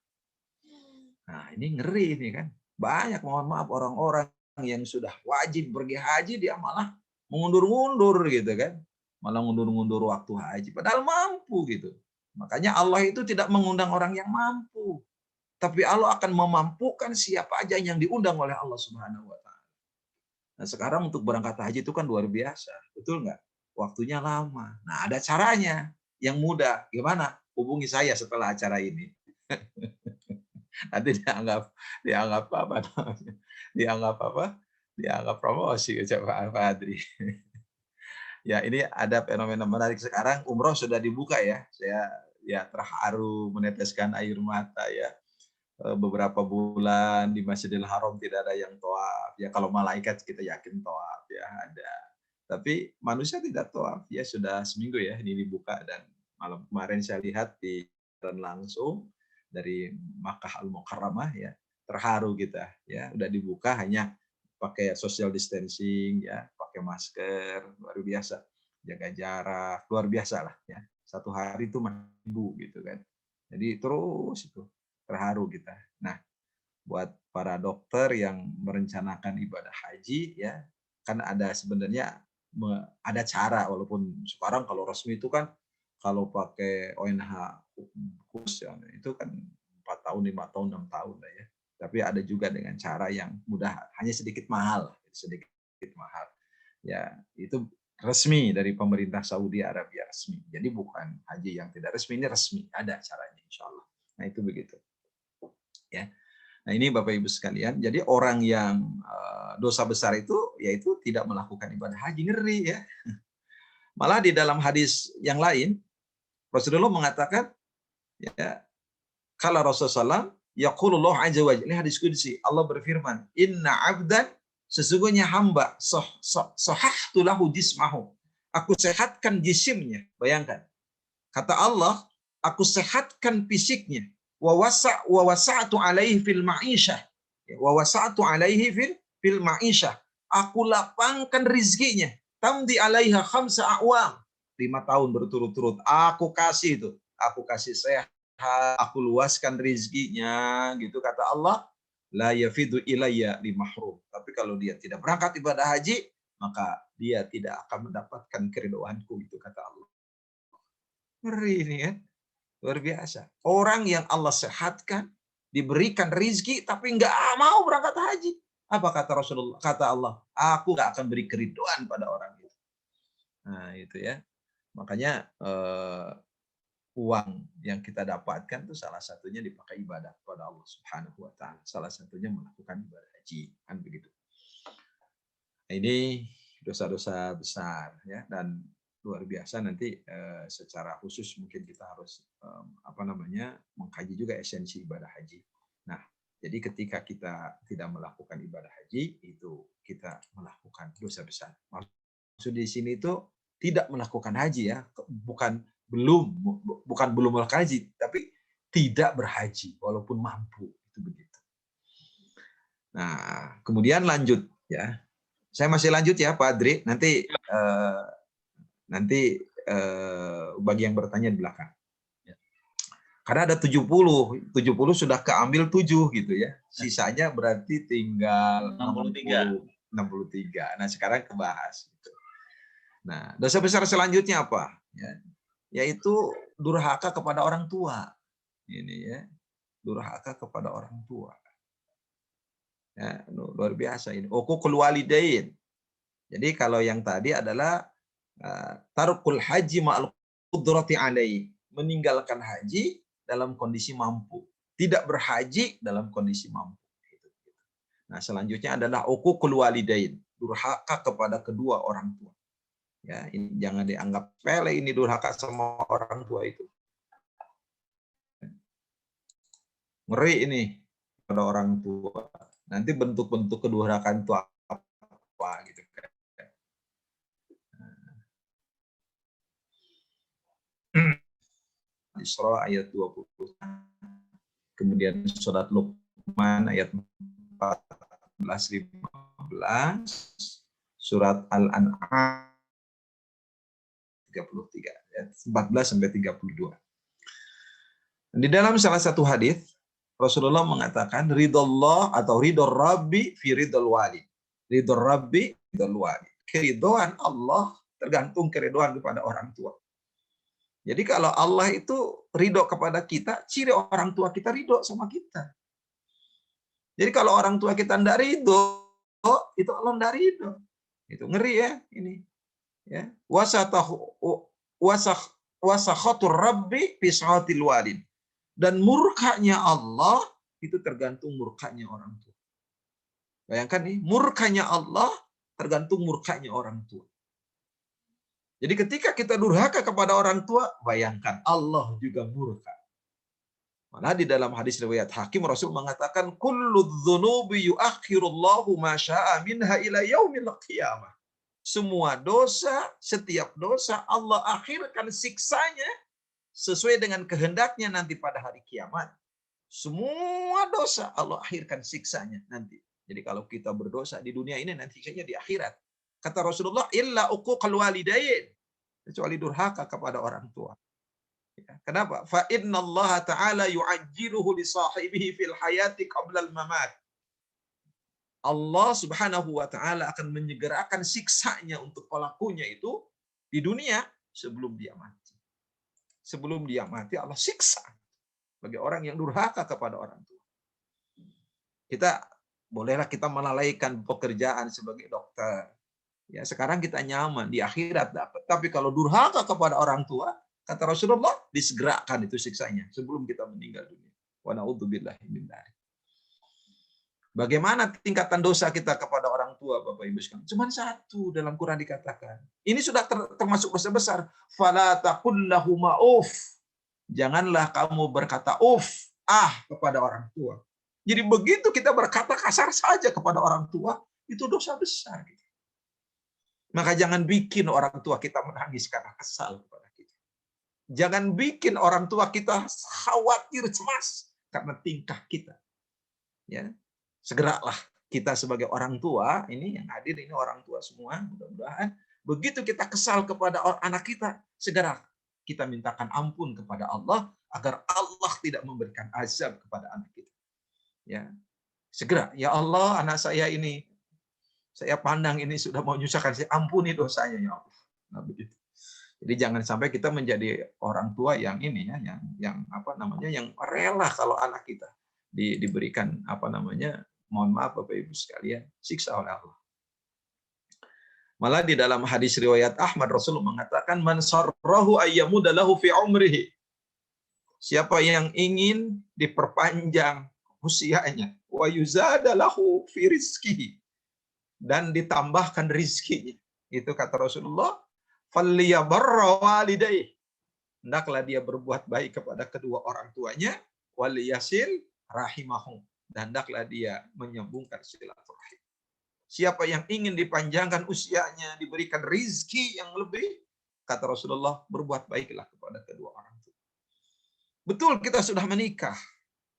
Nah, ini ngeri ini kan. Banyak, mohon maaf, orang-orang yang sudah wajib pergi haji, dia malah mengundur-undur gitu kan. Malah ngundur-ngundur waktu haji. Padahal mampu gitu. Makanya Allah itu tidak mengundang orang yang mampu. Tapi Allah akan memampukan siapa aja yang diundang oleh Allah Subhanahu wa Ta'ala. Nah, sekarang untuk berangkat haji itu kan luar biasa. Betul nggak? Waktunya lama. Nah, ada caranya. Yang mudah. Gimana? Hubungi saya setelah acara ini. Nanti dianggap apa namanya? Dianggap apa? Dianggap promosi ucapan Pak Adri. Ya, ini ada fenomena menarik sekarang. Umroh sudah dibuka ya. Saya ya terharu meneteskan air mata ya. Beberapa bulan di Masjidil Haram tidak ada yang tawaf. Ya kalau malaikat kita yakin tawaf ya ada. Tapi manusia tidak tawaf. Ya sudah seminggu ya ini dibuka, dan malam kemarin saya lihat di langsung dari Makkah Al-Mukarramah ya. Terharu kita ya, udah dibuka, hanya pakai social distancing ya, pakai masker, luar biasa. Jaga jarak, luar biasa lah ya. Satu hari itu 1000 gitu kan. Jadi terus itu terharu kita. Nah, buat para dokter yang merencanakan ibadah haji ya, kan ada sebenarnya ada cara, walaupun sekarang kalau resmi itu kan kalau pakai ONH khusus ya, itu kan 4 tahun, 5 tahun, 6 tahun lah ya. Tapi ada juga dengan cara yang mudah, hanya sedikit mahal, sedikit mahal. Ya, itu resmi dari pemerintah Saudi Arabia, resmi. Jadi bukan haji yang tidak resmi, ini resmi, ada caranya insya Allah. Nah, itu begitu. Ya. Nah, ini Bapak Ibu sekalian, jadi orang yang dosa besar itu yaitu tidak melakukan ibadah haji, ngeri ya. Malah di dalam hadis yang lain Rasulullah mengatakan ya, kala Rasulullah yaqulullah azza wa jalla, ini hadis qudsi, Allah berfirman, inna abdan, sesungguhnya hamba, sahahtu lahu jismahu, aku sehatkan jisimnya. Bayangkan, kata Allah, aku sehatkan fisiknya. Wa wasa'tu alaihi fil ma'isyah. Wa wasa'tu alaihi fil ma'isyah. Aku lapangkan rizkinya. Tamdi alaiha khamsa a'wam. 5 tahun berturut-turut. Aku kasih itu. Aku kasih sehat. Aku luaskan rizkinya. Gitu kata Allah. La yafidu ilayya li mahrum. Tapi kalau dia tidak berangkat ibadah haji, maka dia tidak akan mendapatkan keridhoanku. Itu kata Allah. Ngeri ini kan. Luar biasa. Orang yang Allah sehatkan, diberikan rizki, tapi nggak mau berangkat haji. Apa kata Rasulullah? Kata Allah, aku nggak akan beri keriduan pada orang itu. Nah, itu ya. Makanya uang yang kita dapatkan itu salah satunya dipakai ibadah kepada Allah Subhanahu wa Ta'ala. Salah satunya melakukan ibadah haji. Kan begitu. Nah, ini dosa-dosa besar ya, dan luar biasa. Nanti secara khusus mungkin kita harus mengkaji juga esensi ibadah haji. Nah, jadi ketika kita tidak melakukan ibadah haji, itu kita melakukan dosa besar. Maksud di sini itu tidak melakukan haji ya, bukan belum melakukan haji, tapi tidak berhaji walaupun mampu, itu begitu. Nah, kemudian lanjut ya. Saya masih lanjut ya Pak Adri, nanti bagi yang bertanya di belakang. Karena ada 70 sudah keambil 7 gitu ya. Sisanya berarti tinggal 63. Nah, sekarang kebahas. Gitu. Nah, dosa besar selanjutnya apa? Ya, yaitu durhaka kepada orang tua. Ini ya, durhaka kepada orang tua. Ya, luar biasa ini. Uququl walidain. Jadi kalau yang tadi adalah tarukul haji ma'al qudrati alaihi. meninggalkan haji dalam kondisi mampu, tidak berhaji dalam kondisi mampu. Nah, selanjutnya adalah uququl walidain, durhaka kepada kedua orang tua. Ya, ini jangan dianggap sepele ini durhaka sama orang tua itu. Ngeri ini pada orang tua. Nanti bentuk-bentuk kedurhakaan itu apa gitu kan. Isra ayat 20. Kemudian surat Luqman ayat 14-15. Surat Al-An'am 33 ayat 14 sampai 32. Di dalam salah satu hadis Rasulullah mengatakan ridallah atau ridho Rabbi fi ridhol walid. Ridho Rabbi ridhol walid. Keridhaan Allah tergantung keridhaan kepada orang tua. Jadi kalau Allah itu ridho kepada kita, ciri orang tua kita ridho sama kita. Jadi kalau orang tua kita tidak ridho, itu Allah tidak ridho. Itu ngeri ya ini. Ya. Wasakhatur Rabbi fi sa'atil walid. Dan murkanya Allah itu tergantung murkanya orang tua. Bayangkan nih, murkanya Allah tergantung murkanya orang tua. Jadi ketika kita durhaka kepada orang tua, bayangkan Allah juga murka. Malah di dalam hadis riwayat Hakim Rasul mengatakan kullu dzunubi yuakhirullahu ma syaa minha ila yaumil qiyamah. Semua dosa, setiap dosa Allah akhirkan siksanya sesuai dengan kehendaknya nanti pada hari kiamat. Semua dosa Allah akhirkan siksanya nanti. Jadi kalau kita berdosa di dunia ini nanti siksanya di akhirat. Kata Rasulullah, illa uquqal walidain, kecuali durhaka kepada orang tua. Ya, kenapa? Fa innallaha ta'ala yu'ajjiluhu li sahibihi fil hayati qabla al-mamat. Allah Subhanahu wa taala akan menyegerakan siksanya untuk pelakunya itu di dunia sebelum dia mati. Sebelum dia mati Allah siksa bagi orang yang durhaka kepada orang tua. Kita bolehlah kita melalaikan pekerjaan sebagai dokter. Ya, sekarang kita nyaman di akhirat dapat. Tapi kalau durhaka kepada orang tua, kata Rasulullah, disegerakan itu siksanya sebelum kita meninggal dunia. Wa na'udzubillahi min dzalik. Bagaimana tingkatan dosa kita kepada orang tua, Bapak Ibu sekalian? Cuma satu dalam Quran dikatakan. Ini sudah termasuk dosa besar. Fala taqul lahum uf. Janganlah kamu berkata kepada orang tua. Jadi begitu kita berkata kasar saja kepada orang tua, itu dosa besar. Maka jangan bikin orang tua kita menangis karena kesal kepada kita. Jangan bikin orang tua kita khawatir, cemas karena tingkah kita. Ya, segeralah kita sebagai orang tua, ini yang hadir ini orang tua semua, mudah-mudahan begitu kita kesal kepada anak kita, segera kita mintakan ampun kepada Allah agar Allah tidak memberikan azab kepada anak kita. Ya, segera, ya Allah, anak saya ini saya pandang ini sudah mau menyusahkan, saya ampuni dosanya ya Allah. Nah, begitu. Jadi jangan sampai kita menjadi orang tua yang ini ya, yang apa namanya, yang rela kalau anak kita diberikan apa namanya, mohon maaf Bapak Ibu sekalian, siksa oleh Allah. Malah di dalam hadis riwayat Ahmad Rasul mengatakan man sarrahu ayyamuda lahu fi umrihi. Siapa yang ingin diperpanjang usianya, wa yuzada lahu fi rizqihi, dan ditambahkan rizkinya. Itu kata Rasulullah, falliyabarra walidayhi. Hendaklah dia berbuat baik kepada kedua orang tuanya, waliyasil rahimahum, dan hendaklah dia menyambungkan silaturahim. Siapa yang ingin dipanjangkan usianya, diberikan rizki yang lebih, kata Rasulullah, berbuat baiklah kepada kedua orang tua. Betul, kita sudah menikah,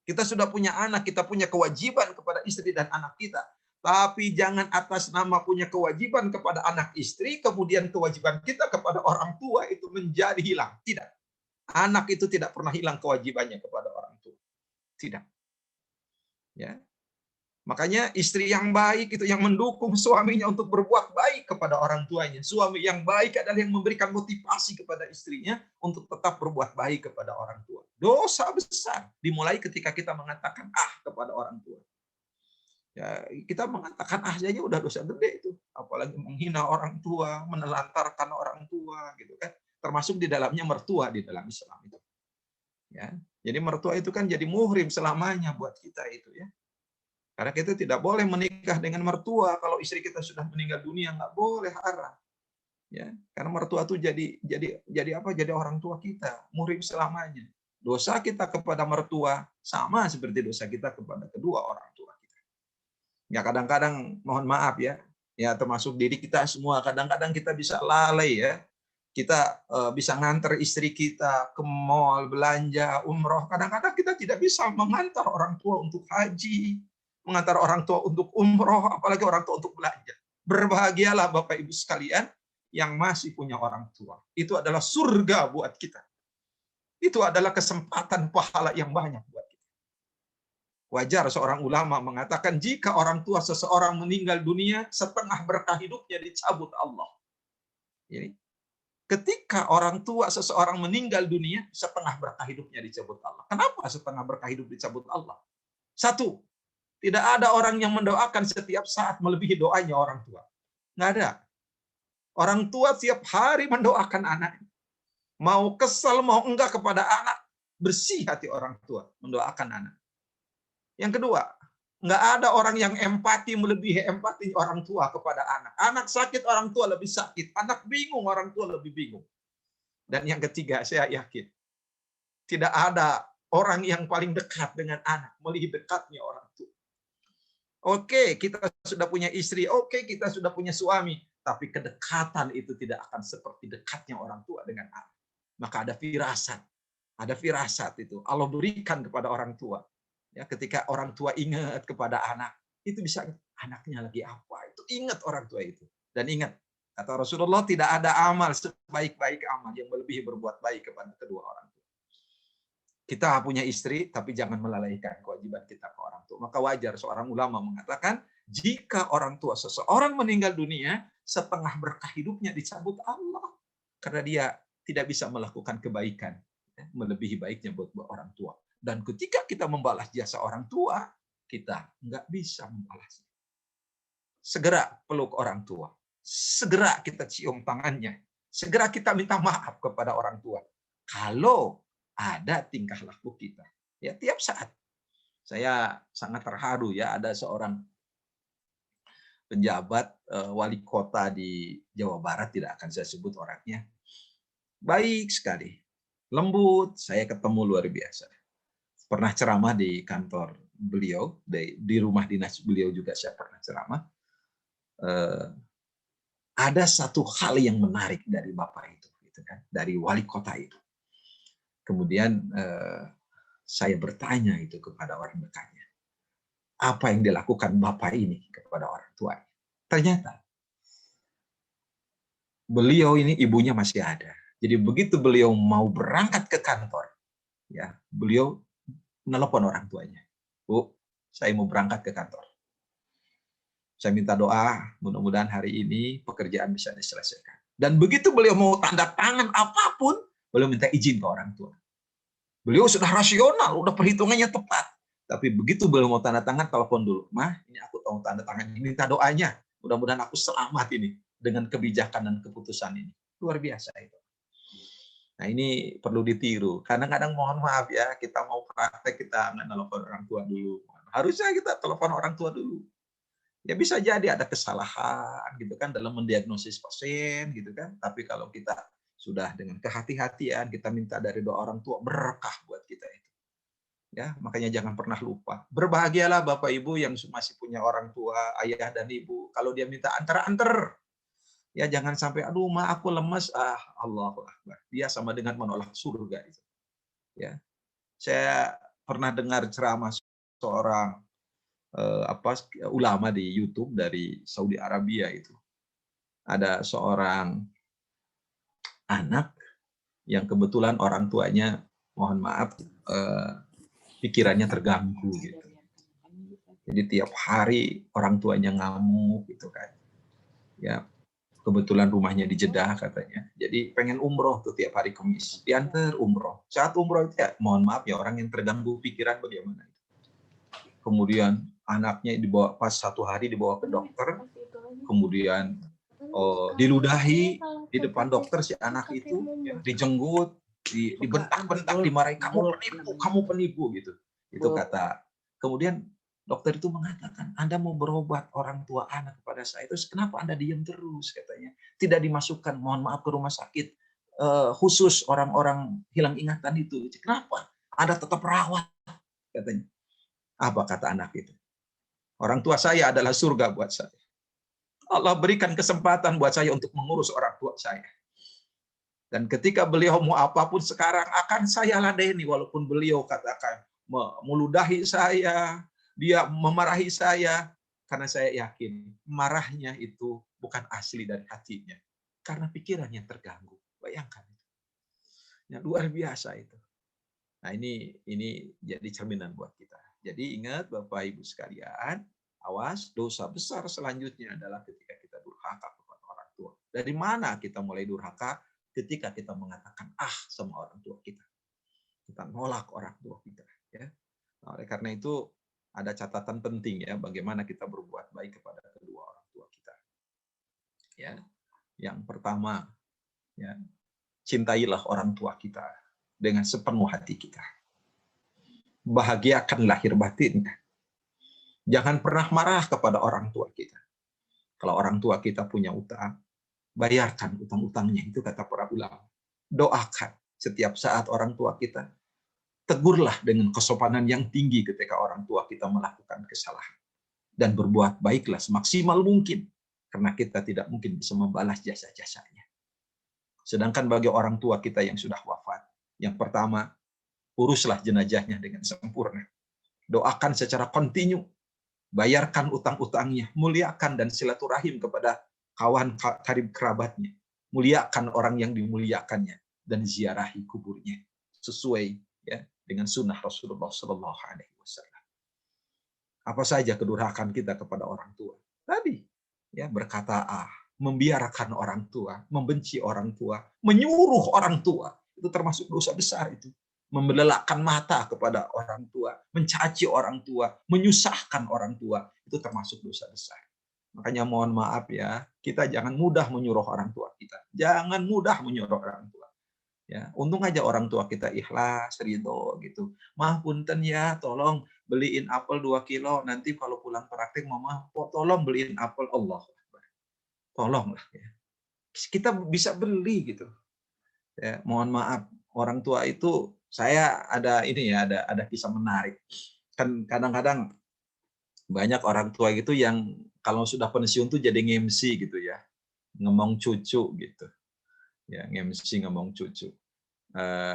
kita sudah punya anak, kita punya kewajiban kepada istri dan anak kita. Tapi jangan atas nama punya kewajiban kepada anak istri, kemudian kewajiban kita kepada orang tua itu menjadi hilang. Tidak. Anak itu tidak pernah hilang kewajibannya kepada orang tua. Tidak. Ya. Makanya istri yang baik itu yang mendukung suaminya untuk berbuat baik kepada orang tuanya. Suami yang baik adalah yang memberikan motivasi kepada istrinya untuk tetap berbuat baik kepada orang tua. Dosa besar dimulai ketika kita mengatakan kepada orang tua. Ya, kita mengatakan saja udah dosa gede itu. Apalagi menghina orang tua, menelantarkan orang tua gitu kan. Termasuk di dalamnya mertua di dalam Islam itu. Ya. Jadi mertua itu kan jadi muhrim selamanya buat kita itu ya. Karena kita tidak boleh menikah dengan mertua kalau istri kita sudah meninggal dunia, nggak boleh, haram. Ya, karena mertua itu jadi apa? Jadi orang tua kita, muhrim selamanya. Dosa kita kepada mertua sama seperti dosa kita kepada kedua orang tua kita. Ya kadang-kadang mohon maaf ya termasuk diri kita semua, kadang-kadang kita bisa lalai ya. Kita bisa ngantar istri kita ke mall, belanja, umroh. Kadang-kadang kita tidak bisa mengantar orang tua untuk haji, mengantar orang tua untuk umroh, apalagi orang tua untuk belanja. Berbahagialah Bapak Ibu sekalian yang masih punya orang tua. Itu adalah surga buat kita. Itu adalah kesempatan pahala yang banyak buat kita. Wajar seorang ulama mengatakan jika orang tua seseorang meninggal dunia, setengah berkah hidupnya dicabut Allah. Jadi, ketika orang tua seseorang meninggal dunia, setengah berkah hidupnya dicabut Allah. Kenapa setengah berkah hidup dicabut Allah? Satu, tidak ada orang yang mendoakan setiap saat melebihi doanya orang tua. Nggak ada. Orang tua tiap hari mendoakan anaknya. Mau kesal, mau enggak kepada anak, bersih hati orang tua mendoakan anak. Yang kedua, nggak ada orang yang empati melebihi empati orang tua kepada anak. Anak sakit, orang tua lebih sakit. Anak bingung, orang tua lebih bingung. Dan yang ketiga, saya yakin, tidak ada orang yang paling dekat dengan anak melebihi dekatnya orang tua. Oke, kita sudah punya istri, oke, kita sudah punya suami, tapi kedekatan itu tidak akan seperti dekatnya orang tua dengan anak. Maka ada firasat itu Allah berikan kepada orang tua. Ya, ketika orang tua ingat kepada anak, itu bisa anaknya lagi apa? Itu ingat orang tua itu. Dan ingat, kata Rasulullah, tidak ada amal sebaik-baik amal yang melebihi berbuat baik kepada kedua orang tua. Kita punya istri, tapi jangan melalaikan kewajiban kita ke orang tua. Maka wajar seorang ulama mengatakan, jika orang tua seseorang meninggal dunia, setengah berkah hidupnya dicabut Allah. Karena dia tidak bisa melakukan kebaikan, melebihi baiknya buat orang tua. Dan ketika kita membalas jasa orang tua, kita nggak bisa membalasnya. Segera peluk orang tua. Segera kita cium tangannya. Segera kita minta maaf kepada orang tua. Kalau ada tingkah laku kita. Ya, tiap saat. Saya sangat terharu ya, ada seorang penjabat wali kota di Jawa Barat, tidak akan saya sebut orangnya. Baik sekali. Lembut, saya ketemu luar biasa. Pernah ceramah di kantor beliau, di rumah dinas beliau juga saya pernah ceramah. Ada satu hal yang menarik dari Bapak itu, gitu kan, dari wali kota itu. Kemudian saya bertanya itu kepada orang dekatnya, apa yang dilakukan Bapak ini kepada orang tuanya? Ternyata beliau ini ibunya masih ada. Jadi begitu beliau mau berangkat ke kantor, ya beliau nelpon orang tuanya, Bu, saya mau berangkat ke kantor. Saya minta doa, mudah-mudahan hari ini pekerjaan bisa diselesaikan. Dan begitu beliau mau tanda tangan apapun, beliau minta izin ke orang tua. Beliau sudah rasional, udah perhitungannya tepat. Tapi begitu beliau mau tanda tangan, telepon dulu. Mah, ini aku tahu tanda tangan ini, minta doanya. Mudah-mudahan aku selamat ini dengan kebijakan dan keputusan ini. Luar biasa itu. Nah, ini perlu ditiru. Kadang-kadang mohon maaf ya, kita mau praktek, kita nggak telepon orang tua dulu. Harusnya kita telepon orang tua dulu. Ya bisa jadi ada kesalahan gitu kan dalam mendiagnosis pasien gitu kan. Tapi kalau kita sudah dengan kehati-hatian, kita minta dari doa orang tua, berkah buat kita itu. Ya, makanya jangan pernah lupa. Berbahagialah Bapak Ibu yang masih punya orang tua, ayah dan ibu. Kalau dia minta antar-antar, ya jangan sampai aduh ma aku lemes, Allahu Akbar. Dia sama dengan menolak surga itu. Ya. Saya pernah dengar ceramah seorang ulama di YouTube dari Saudi Arabia itu. Ada seorang anak yang kebetulan orang tuanya mohon maaf pikirannya terganggu gitu. Jadi tiap hari orang tuanya ngamuk gitu kan. Ya, kebetulan rumahnya di Jeddah katanya. Jadi pengen umroh tuh tiap hari Kamis. Diantar umroh. Saat umroh itu ya mohon maaf ya orang yang terganggu pikiran bagaimana. Kemudian anaknya dibawa pas satu hari dibawa ke dokter. Kemudian diludahi di depan dokter si anak itu ya, dijenggut. dibentak-bentak, dimarahi, kamu penipu gitu. Itu kata. Kemudian dokter itu mengatakan, Anda mau berobat orang tua anak kepada saya, terus kenapa Anda diam terus, katanya. Tidak dimasukkan, mohon maaf, ke rumah sakit khusus orang-orang hilang ingatan itu. Kenapa? Anda tetap rawat, katanya. Apa kata anak itu? Orang tua saya adalah surga buat saya. Allah berikan kesempatan buat saya untuk mengurus orang tua saya. Dan ketika beliau mau apapun sekarang akan saya ladeni, walaupun beliau katakan meludahi saya, dia memarahi saya, karena saya yakin marahnya itu bukan asli dari hatinya, karena pikirannya terganggu. Bayangkan, ya, luar biasa itu. Nah, ini jadi cerminan buat kita. Jadi ingat Bapak Ibu sekalian, awas, dosa besar selanjutnya adalah ketika kita durhaka kepada orang tua. Dari mana kita mulai durhaka? Ketika kita mengatakan sama orang tua kita. Kita nolak orang tua kita. Ya. Nah, oleh karena itu ada catatan penting ya, bagaimana kita berbuat baik kepada kedua orang tua kita. Ya. Yang pertama, ya, cintailah orang tua kita dengan sepenuh hati kita. Bahagiakan lahir batinnya. Jangan pernah marah kepada orang tua kita. Kalau orang tua kita punya utang, bayarkan utang-utangnya, itu kata para ulama. Doakan setiap saat orang tua kita. Tegurlah dengan kesopanan yang tinggi ketika orang tua kita melakukan kesalahan. Dan berbuat baiklah semaksimal mungkin. Karena kita tidak mungkin bisa membalas jasa-jasanya. Sedangkan bagi orang tua kita yang sudah wafat, yang pertama, uruslah jenazahnya dengan sempurna. Doakan secara kontinu. Bayarkan utang-utangnya. Muliakan dan silaturahim kepada kawan karib kerabatnya. Muliakan orang yang dimuliakannya. Dan ziarahi kuburnya. Sesuai ya dengan sunnah Rasulullah SAW. Apa saja kedurhakaan kita kepada orang tua? Tadi, ya, berkata membiarkan orang tua, membenci orang tua, menyuruh orang tua, itu termasuk dosa besar itu. Membelalakan mata kepada orang tua, mencaci orang tua, menyusahkan orang tua, itu termasuk dosa besar. Makanya mohon maaf ya, kita jangan mudah menyuruh orang tua kita. Jangan mudah menyuruh orang tua. Ya, untung aja orang tua kita ikhlas, ridho gitu. Mah punten ya, tolong beliin apel 2 kilo, nanti kalau pulang praktek mama tolong beliin apel. Allah. Tolonglah ya. Kita bisa beli gitu. Ya, mohon maaf, orang tua itu saya ada ini ya, ada kisah menarik. Kan kadang-kadang banyak orang tua gitu yang kalau sudah pensiun tuh jadi nge-MC gitu ya. Ngomong cucu gitu. Ya, nge-MC ngomong cucu.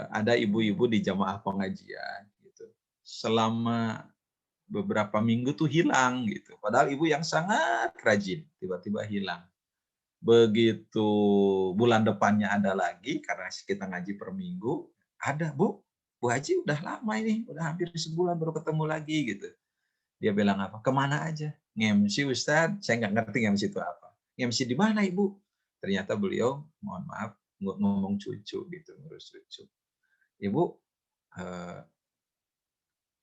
Ada ibu-ibu di jamaah pengajian gitu. Selama beberapa minggu tuh hilang gitu. Padahal ibu yang sangat rajin, tiba-tiba hilang. Begitu bulan depannya ada lagi, karena kita ngaji per minggu, ada, Bu Haji udah lama ini, udah hampir sebulan baru ketemu lagi gitu. Dia bilang apa? Kemana aja? Nge-MC Ustadz, saya nggak ngerti nge-MC itu apa. Nge-MC di mana Ibu? Ternyata beliau, mohon maaf, ngomong cucu gitu, ngurus cucu. Ibu,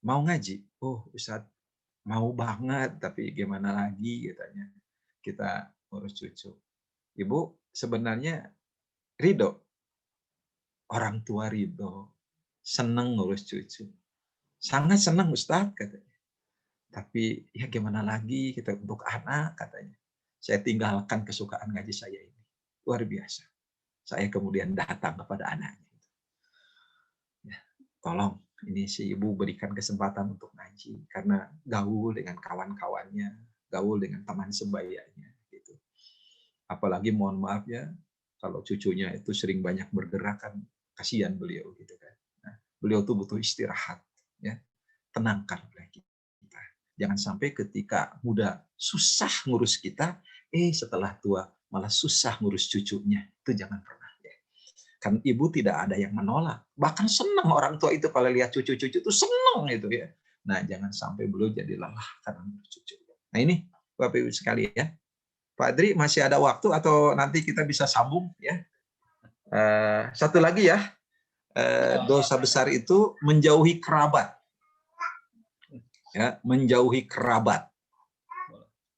mau ngaji? Oh Ustadz, mau banget, tapi gimana lagi katanya. Kita ngurus cucu. Ibu sebenarnya ridho. Orang tua ridho. Senang ngurus cucu. Sangat senang Ustadz katanya. Tapi ya gimana lagi kita untuk anak katanya. Saya tinggalkan kesukaan ngaji saya ini. Luar biasa. Saya kemudian datang kepada anaknya. Ya, tolong ini si ibu berikan kesempatan untuk ngaji. Karena gaul dengan kawan-kawannya. Gaul dengan teman sebayanya. Gitu. Apalagi mohon maaf ya, kalau cucunya itu sering banyak bergerak kan, kasihan beliau gitu kan. Nah, beliau tuh butuh istirahat, ya. Tenangkan kita. Jangan sampai ketika muda susah ngurus kita, setelah tua malah susah ngurus cucunya. Itu jangan pernah ya. Kan ibu tidak ada yang menolak. Bahkan senang orang tua itu kalau lihat cucu-cucu itu senang itu ya. Nah, jangan sampai beliau jadi lelah karena ngurus cucu. Nah, ini Bapak Ibu sekalian ya. Pak Adri masih ada waktu atau nanti kita bisa sambung ya. Satu lagi ya, dosa besar itu menjauhi kerabat. Ya, menjauhi kerabat.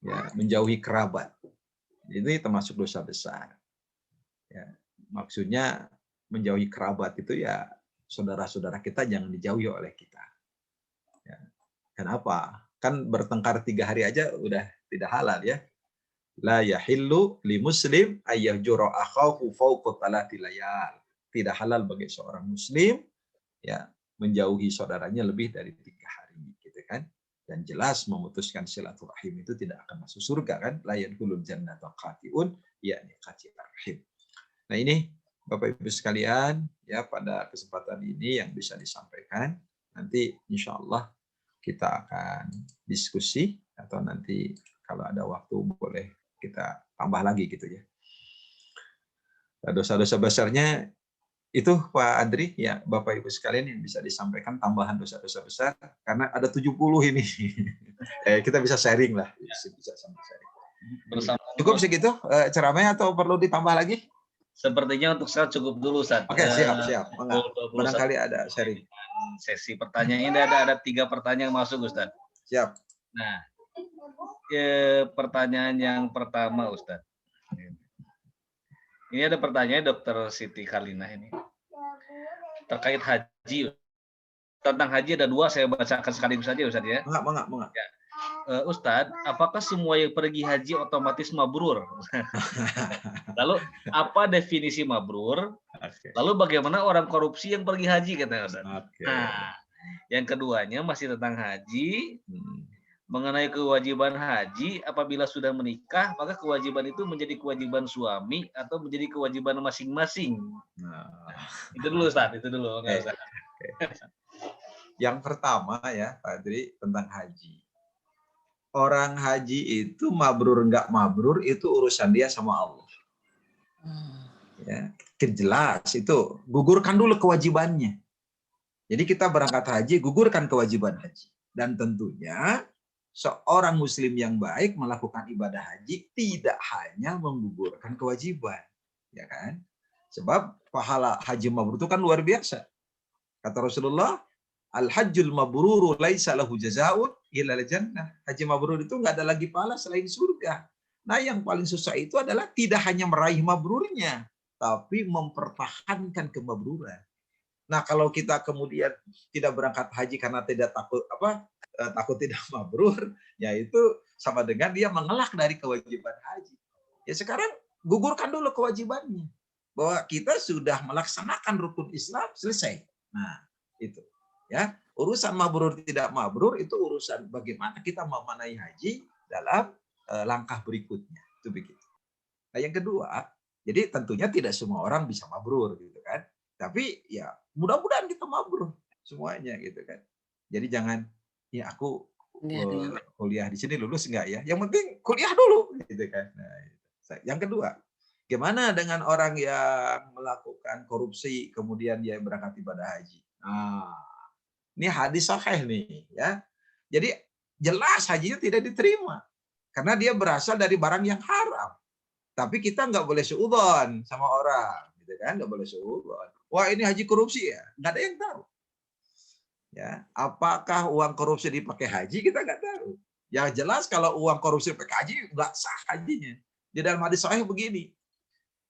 Ya, menjauhi kerabat. Ini termasuk dosa besar. Ya, maksudnya menjauhi kerabat itu ya saudara-saudara kita jangan dijauhi oleh kita. Ya. Kenapa? Kan bertengkar 3 hari aja udah tidak halal ya. La yahillu li muslim ayyahjura akhahu fawqa thalathi layal. Tidak halal bagi seorang muslim ya menjauhi saudaranya lebih dari 3 hari gitu kan. Dan jelas memutuskan silaturahim itu tidak akan masuk surga kan. La yadkhulul jannata qati'un yakni qati'ur rahim. Nah, ini Bapak Ibu sekalian ya pada kesempatan ini yang bisa disampaikan. Nanti insya Allah kita akan diskusi atau nanti kalau ada waktu boleh kita tambah lagi gitu ya. Dosa-dosa besarnya itu Pak Andri, ya Bapak Ibu sekalian yang bisa disampaikan tambahan dosa-dosa besar karena ada 70 ini. Kita bisa sharing lah, bisa sambil sharing. Bersama Cukup segitu ceramahnya atau perlu ditambah lagi? Sepertinya untuk saya cukup dulu, Ustaz. Oke, siap. Barangkali ada sharing. Sesi pertanyaan ini ada 3 pertanyaan masuk, Ustaz. Siap. Nah, pertanyaan yang pertama, Ustaz. Ini ada pertanyaan Dr. Siti Kalinah ini. Terkait haji. Tentang haji ada 2, saya bacakan sekaligus saja, Ustaz ya. Mengak. Ya. Ustadz, apakah semua yang pergi haji otomatis mabrur? Lalu apa definisi mabrur? Okay. Lalu bagaimana orang korupsi yang pergi haji, katanya Ustadz. Okay. Nah, yang keduanya masih tentang haji. Mengenai kewajiban haji, apabila sudah menikah, maka kewajiban itu menjadi kewajiban suami atau menjadi kewajiban masing-masing. Nah, itu dulu, Ustadz. Itu dulu. Okay. Yang pertama ya, Pak Adri, tentang haji. Orang haji itu mabrur nggak mabrur itu urusan dia sama Allah. Ya, jelas itu gugurkan dulu kewajibannya. Jadi kita berangkat haji, gugurkan kewajiban haji. Dan tentunya seorang muslim yang baik melakukan ibadah haji tidak hanya menggugurkan kewajiban, ya kan? Sebab pahala haji mabrur itu kan luar biasa. Kata Rasulullah, al-hajjul mabruru laisa lahu jazaa'un illa al-jannah. Haji mabrur itu nggak ada lagi pahala selain surga. Nah, yang paling susah itu adalah tidak hanya meraih mabrurnya, tapi mempertahankan kemabruran. Nah, kalau kita kemudian tidak berangkat haji karena tidak takut tidak mabrur, ya itu sama dengan dia mengelak dari kewajiban haji. Ya sekarang gugurkan dulu kewajibannya. Bahwa kita sudah melaksanakan rukun Islam, selesai. Nah, itu. Ya, urusan mabrur tidak mabrur itu urusan bagaimana kita memanai haji dalam langkah berikutnya. Itu begitu. Nah, yang kedua, jadi tentunya tidak semua orang bisa mabrur gitu kan. Tapi ya mudah-mudahan kita mabrur semuanya gitu kan. Jadi jangan ya aku kuliah di sini lulus enggak ya? Yang penting kuliah dulu gitu kan. Nah, yang kedua, gimana dengan orang yang melakukan korupsi kemudian dia berangkat ibadah haji? Nah, ini hadis sahih nih ya. Jadi jelas hajinya tidak diterima karena dia berasal dari barang yang haram. Tapi kita nggak boleh suudzon sama orang, gitu kan? Nggak boleh suudzon. Wah, ini haji korupsi ya? Nggak ada yang tahu. Ya, apakah uang korupsi dipakai haji kita nggak tahu. Yang jelas kalau uang korupsi dipakai haji nggak sah hajinya. Di dalam hadis sahih begini,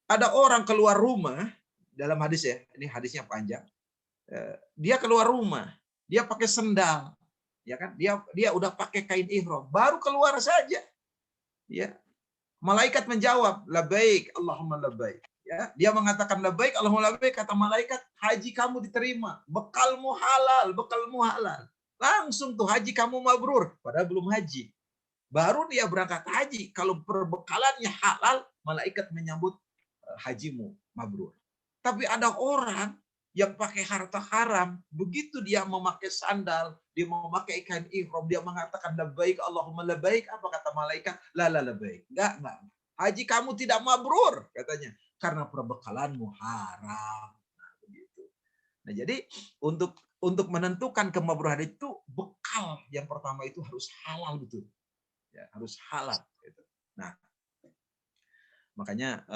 ada orang keluar rumah dalam hadis ya, ini hadisnya panjang. Dia keluar rumah, dia pakai sendal, ya kan? Dia udah pakai kain ihram, baru keluar saja, ya. Malaikat menjawab, labbaik, Allahumma labbaik. Ya, dia mengatakan labbaik, Allahumma labbaik, kata malaikat, haji kamu diterima, bekalmu halal, bekalmu halal. Langsung tuh haji kamu mabrur, padahal belum haji. Baru dia berangkat haji, kalau perbekalannya halal, malaikat menyambut hajimu mabrur. Tapi ada orang yang pakai harta haram, begitu dia memakai sandal, dia memakai kain ihram, dia mengatakan labbaik Allahumma labbaik, apa kata malaikat? La labbaik. Enggak. Haji kamu tidak mabrur katanya karena perbekalanmu haram. Nah, begitu. Nah, jadi untuk menentukan kemabruran itu bekal yang pertama itu harus halal betul. Ya, harus halal gitu. Nah, makanya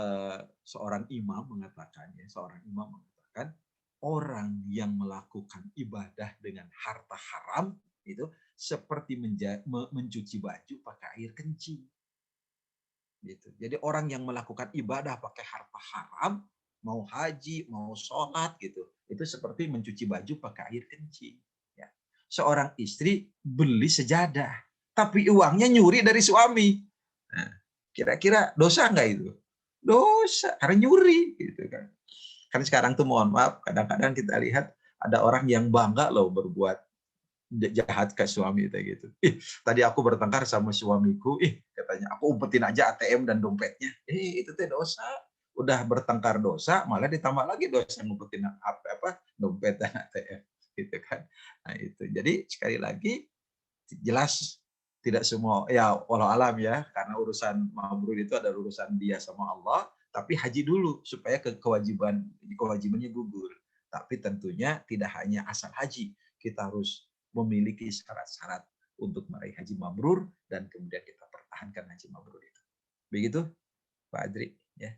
seorang imam mengatakan orang yang melakukan ibadah dengan harta haram itu seperti mencuci baju pakai air kencing. Gitu. Jadi orang yang melakukan ibadah pakai harta haram mau haji, mau sholat gitu. Itu seperti mencuci baju pakai air kencing. Ya. Seorang istri beli sejadah, tapi uangnya nyuri dari suami. Nah, kira-kira dosa nggak itu? Dosa, karena nyuri gitu kan. Kan sekarang tuh mohon maaf, kadang-kadang kita lihat ada orang yang bangga loh berbuat jahat ke suami kayak gitu. Tadi aku bertengkar sama suamiku, katanya aku umpetin aja ATM dan dompetnya. Itu teh dosa. Udah bertengkar dosa, malah ditambah lagi dosa ngumpetin apa dompet dan ATM gitu kan. Nah, itu. Jadi sekali lagi jelas tidak semua ya walau alam ya, karena urusan mabrur itu ada urusan dia sama Allah, tapi haji dulu supaya kewajibannya gugur. Tapi tentunya tidak hanya asal haji, kita harus memiliki syarat-syarat untuk meraih haji mabrur dan kemudian kita pertahankan haji mabrur itu. Begitu Pak Adri ya.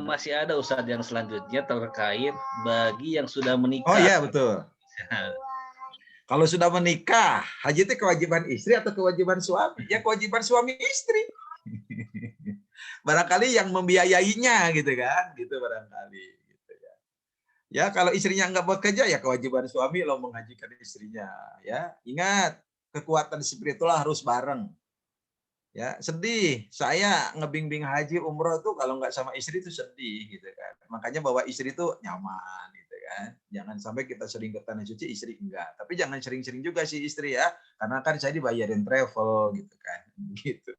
Masih ada Ustadz yang selanjutnya terkait bagi yang sudah menikah. Oh iya betul. Kalau sudah menikah, haji itu kewajiban istri atau kewajiban suami? Ya kewajiban suami istri. Barangkali yang membiayainya gitu kan, gitu barangkali. Gitu ya. Ya kalau istrinya nggak bekerja ya kewajiban suami lo menghajikan istrinya. Ya ingat kekuatan spiritual harus bareng. Ya sedih. Saya ngebimbing haji umroh tuh kalau nggak sama istri tuh sedih gitu kan. Makanya bawa istri tuh nyaman gitu kan. Jangan sampai kita sering ke tanah suci istri enggak. Tapi jangan sering-sering juga sih istri ya. Karena kan saya dibayarin travel gitu kan. Gitu.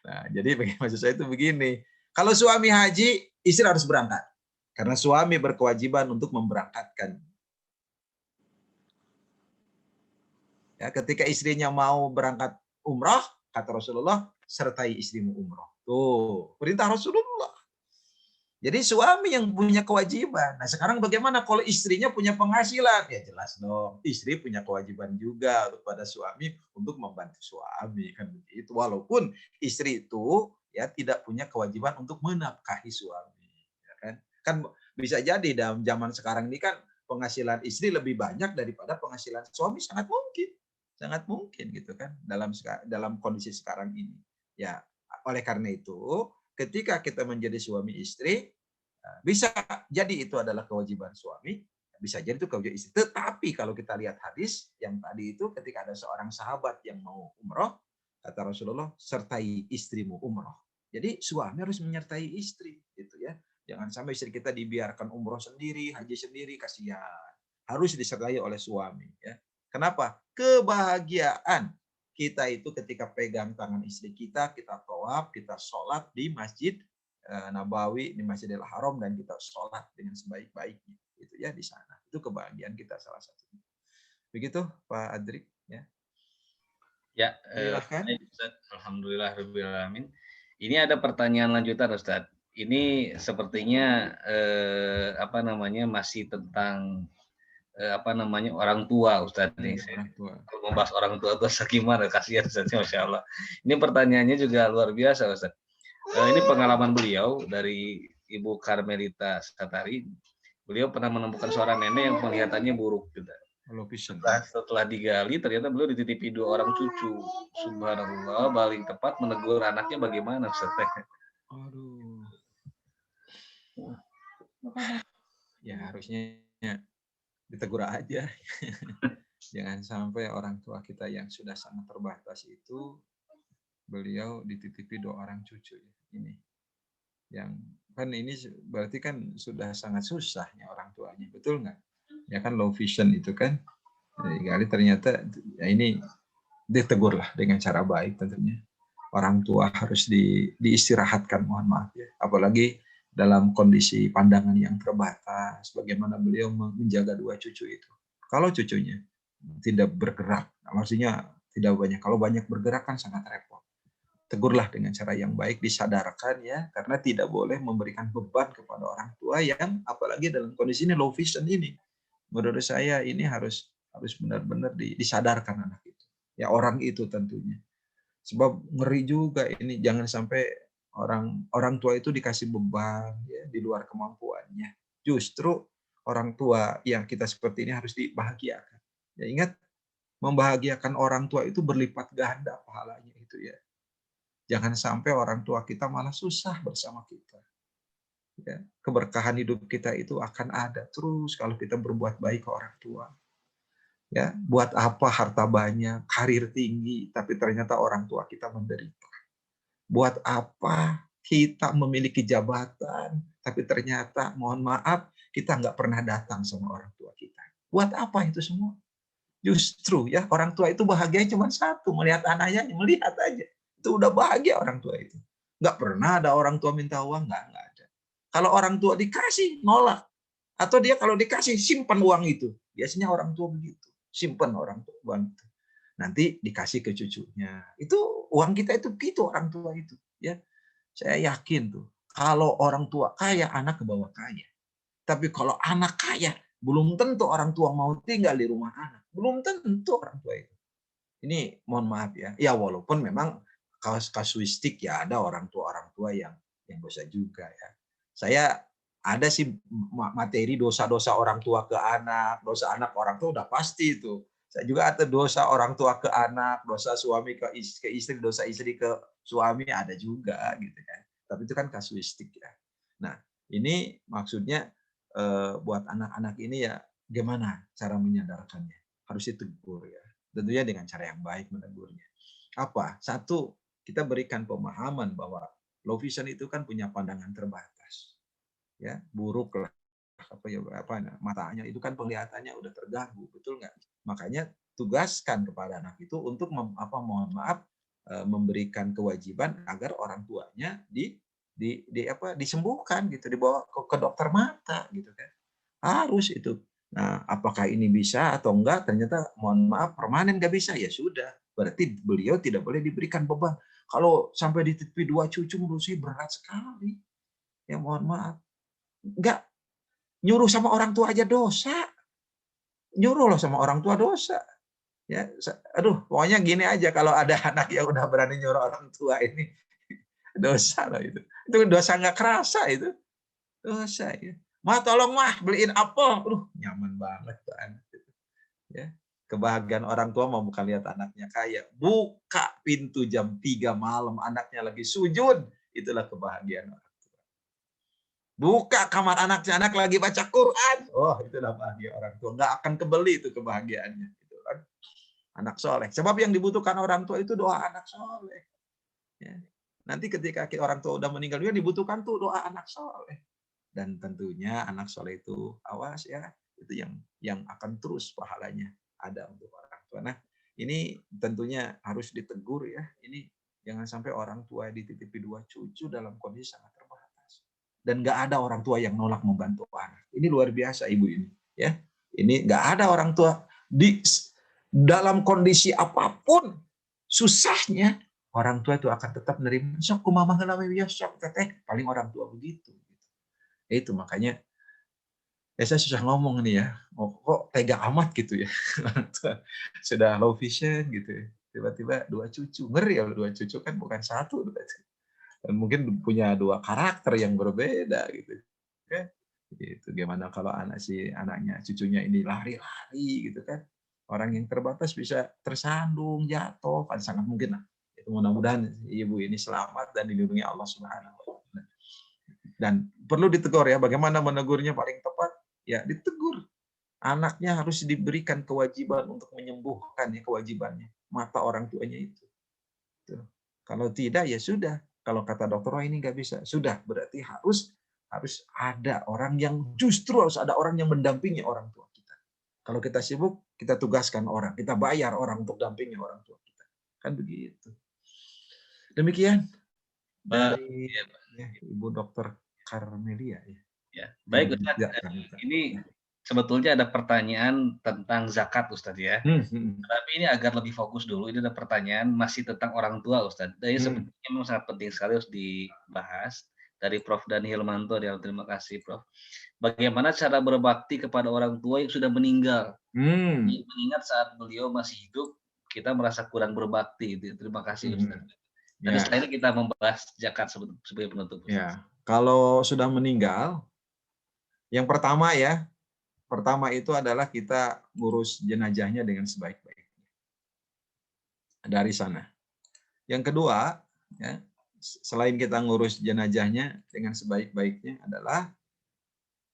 Nah jadi maksud saya itu begini. Kalau suami haji, istri harus berangkat. Karena suami berkewajiban untuk memberangkatkan. Ya, ketika istrinya mau berangkat umroh, kata Rasulullah, sertai istrimu umroh. Tuh, perintah Rasulullah. Jadi suami yang punya kewajiban. Nah sekarang bagaimana kalau istrinya punya penghasilan? Ya jelas dong, istri punya kewajiban juga kepada suami untuk membantu suami kan begitu. Walaupun istri itu ya tidak punya kewajiban untuk menafkahi suami. Ya kan? Kan bisa jadi dalam zaman sekarang ini kan penghasilan istri lebih banyak daripada penghasilan suami, sangat mungkin gitu kan dalam kondisi sekarang ini. Ya oleh karena itu ketika kita menjadi suami istri, bisa jadi itu adalah kewajiban suami, bisa jadi itu kewajiban istri. Tetapi kalau kita lihat hadis yang tadi itu ketika ada seorang sahabat yang mau umroh, kata Rasulullah, sertai istrimu umroh. Jadi suami harus menyertai istri, gitu ya. Jangan sampai istri kita dibiarkan umroh sendiri, haji sendiri, kasihan. Harus disertai oleh suami. Ya. Kenapa? Kebahagiaan kita itu ketika pegang tangan istri kita tawaf, kita sholat di masjid Nabawi, di Masjidil Haram dan kita sholat dengan sebaik-baiknya. Itu ya di sana. Itu kebahagiaan kita salah satunya. Begitu Pak Adri. Ya. Ya, Silahkan. Alhamdulillahirrahmanirrahim. Ini ada pertanyaan lanjutan Ustaz. Ini sepertinya masih tentang orang tua Ustaz nih. Orang tua. Kalau membahas orang tua itu gimana? Kasihan Ustaz, Masya Allah. Ini pertanyaannya juga luar biasa Ustaz. Ini pengalaman beliau dari Ibu Karmelita Satari. Beliau pernah menemukan seorang nenek yang penglihatannya buruk gitu. Setelah digali ternyata beliau dititipi 2 orang cucu. Subhanallah, paling tepat menegur anaknya bagaimana Ustaz? Aduh. Ya harusnya ditegur aja. Jangan sampai orang tua kita yang sudah sangat terbatas itu beliau dititipi 2 orang cucu. Ini yang kan ini berarti kan sudah sangat susahnya orang tuanya, betul nggak? Ya kan low vision itu kan. Jadi ternyata ya ini ditegurlah dengan cara baik tentunya. Orang tua harus diistirahatkan, mohon maaf ya. Apalagi dalam kondisi pandangan yang terbatas, bagaimana beliau menjaga 2 cucu itu. Kalau cucunya tidak bergerak, maksudnya tidak banyak. Kalau banyak bergerak kan sangat repot. Tegurlah dengan cara yang baik, disadarkan ya, karena tidak boleh memberikan beban kepada orang tua yang apalagi dalam kondisi ini low vision ini. Menurut saya ini harus benar-benar disadarkan anak itu. Ya orang itu tentunya. Sebab ngeri juga ini, jangan sampai orang tua itu dikasih beban ya, di luar kemampuannya. Justru orang tua yang kita seperti ini harus dibahagiakan. Ya ingat, membahagiakan orang tua itu berlipat ganda pahalanya itu ya. Jangan sampai orang tua kita malah susah bersama kita. Ya, keberkahan hidup kita itu akan ada terus kalau kita berbuat baik ke orang tua. Ya, buat apa harta banyak, karir tinggi, tapi ternyata orang tua kita menderita. Buat apa kita memiliki jabatan, tapi ternyata, mohon maaf, kita nggak pernah datang sama orang tua kita. Buat apa itu semua? Justru ya orang tua itu bahagia cuma satu, melihat anaknya, melihat aja. Itu udah bahagia orang tua itu. Nggak pernah ada orang tua minta uang, nggak ada. Kalau orang tua dikasih, nolak. Atau dia kalau dikasih, simpan uang itu. Biasanya orang tua begitu. Simpan orang tua uang itu. Nanti dikasih ke cucunya. Itu uang kita itu gitu orang tua itu. Ya, saya yakin tuh. Kalau orang tua kaya, anak ke bawah kaya. Tapi kalau anak kaya, belum tentu orang tua mau tinggal di rumah anak. Belum tentu orang tua itu. Ini mohon maaf ya. Ya walaupun memang kasuistik ya ada orang tua yang dosa juga ya. Saya ada sih materi dosa-dosa orang tua ke anak, dosa anak orang tua udah pasti itu. Saya juga ada dosa orang tua ke anak, dosa suami ke istri, dosa istri ke suami ada juga gitu kan. Tapi itu kan kasuistik ya. Nah, ini maksudnya buat anak-anak ini ya gimana cara menyadarkannya? Harus ditegur ya. Tentunya dengan cara yang baik menegurnya. Apa? Satu, kita berikan pemahaman bahwa low vision itu kan punya pandangan terbatas. Ya, buruk lah. Matanya itu kan penglihatannya udah terganggu, betul nggak? Makanya tugaskan kepada anak itu untuk mohon maaf memberikan kewajiban agar orang tuanya disembuhkan gitu, dibawa ke dokter mata gitu kan. Harus itu. Nah, apakah ini bisa atau enggak? Ternyata mohon maaf permanen nggak bisa, ya sudah. Berarti beliau tidak boleh diberikan beban. Kalau sampai dititipi 2 cucu menurut saya berat sekali. Ya mohon maaf. Enggak nyuruh sama orang tua aja dosa. Nyuruh loh sama orang tua dosa. Ya, aduh, pokoknya gini aja kalau ada anak yang udah berani nyuruh orang tua ini dosa loh itu. Itu dosa nggak kerasa itu. Dosa ya. Mah tolong mah beliin apel. Nyaman banget tuh anak itu. Ya. Kebahagiaan orang tua mau bukan lihat anaknya kaya. Buka pintu jam 3 malam anaknya lagi sujud. Itulah kebahagiaan orang tua. Buka kamar anaknya, anak lagi baca Quran. Oh, itulah bahagia orang tua. Nggak akan kebeli itu kebahagiaannya. Gitu kan. Anak soleh. Sebab yang dibutuhkan orang tua itu doa anak soleh. Ya. Nanti ketika orang tua udah meninggal dunia dibutuhkan tuh doa anak soleh. Dan tentunya anak soleh itu awas ya, itu yang akan terus pahalanya ada untuk orang tua. Nah, ini tentunya harus ditegur ya. Ini jangan sampai orang tua dititipi 2 cucu dalam kondisi sangat terbatas. Dan nggak ada orang tua yang nolak membantu anak. Ini luar biasa ibu ini, ya. Ini nggak ada orang tua di dalam kondisi apapun susahnya orang tua itu akan tetap menerima. Sok kumaha ngalawe ya sok teteh, paling orang tua begitu. Itu makanya saya susah ngomong nih ya. Kok tega amat gitu ya. Sudah low vision gitu ya. Tiba-tiba 2 cucu. Ngeri ya 2 cucu kan bukan 1. Dan mungkin punya 2 karakter yang berbeda gitu. Kan? Gitu. Gimana kalau anaknya, cucunya ini lari-lari gitu kan. Orang yang terbatas bisa tersandung, jatuh, kan sangat mungkin lah. Itu mudah-mudahan ibu ini selamat dan dilindungi Allah Subhanahu wa taala. Dan perlu ditegur ya, bagaimana menegurnya paling tepat? Ya ditegur. Anaknya harus diberikan kewajiban untuk menyembuhkan ya kewajibannya. Mata orang tuanya itu. Tuh. Kalau tidak ya sudah. Kalau kata dokter, oh ini nggak bisa. Sudah, berarti harus ada orang yang justru harus ada orang yang mendampingi orang tua kita. Kalau kita sibuk, kita tugaskan orang, kita bayar orang untuk dampingi orang tua kita. Kan begitu. Demikian dari ya, Ibu Dokter Karmelia ya. Ya, baik Ustaz. Ini sebetulnya ada pertanyaan tentang zakat Ustaz ya. Tapi ini agar lebih fokus dulu. Ini ada pertanyaan masih tentang orang tua Ustaz. Dan ini sebenarnya memang sangat penting sekali harus dibahas dari Prof. Dani Hilmanto. Terima kasih Prof. Bagaimana cara berbakti kepada orang tua yang sudah meninggal? Mengingat saat beliau masih hidup, kita merasa kurang berbakti. Terima kasih Ustaz. Nanti setelah ini kita membahas zakat sebagai penutup. Ya, kalau sudah meninggal, yang pertama itu adalah kita ngurus jenazahnya dengan sebaik-baiknya. Dari sana. Yang kedua, ya, selain kita ngurus jenazahnya dengan sebaik-baiknya adalah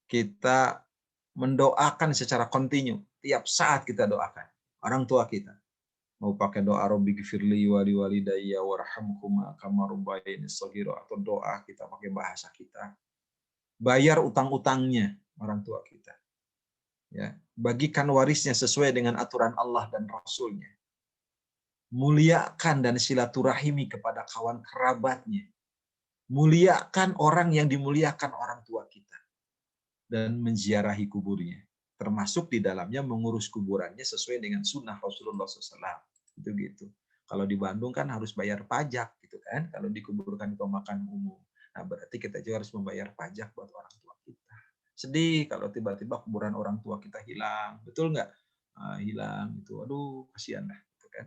kita mendoakan secara kontinu. Tiap saat kita doakan orang tua kita. Mau pakai doa Rabbighfirli wa liwalidayya warhamhuma kama rabbayani shaghira, atau doa kita pakai bahasa kita. Bayar utang-utangnya orang tua kita. Ya, bagikan warisnya sesuai dengan aturan Allah dan Rasul-Nya. Muliakan dan silaturahimi kepada kawan kerabatnya. Muliakan orang yang dimuliakan orang tua kita. Dan menziarahi kuburnya. Termasuk di dalamnya mengurus kuburannya sesuai dengan sunnah Rasulullah SAW. Itu gitu. Kalau di Bandung kan harus bayar pajak gitu kan. Kalau dikuburkan di pemakaman umum. Nah berarti kita juga harus membayar pajak buat orang tua kita. Sedih kalau tiba-tiba kuburan orang tua kita hilang. Betul nggak? Hilang itu. Aduh kasihan lah. Gitu kan.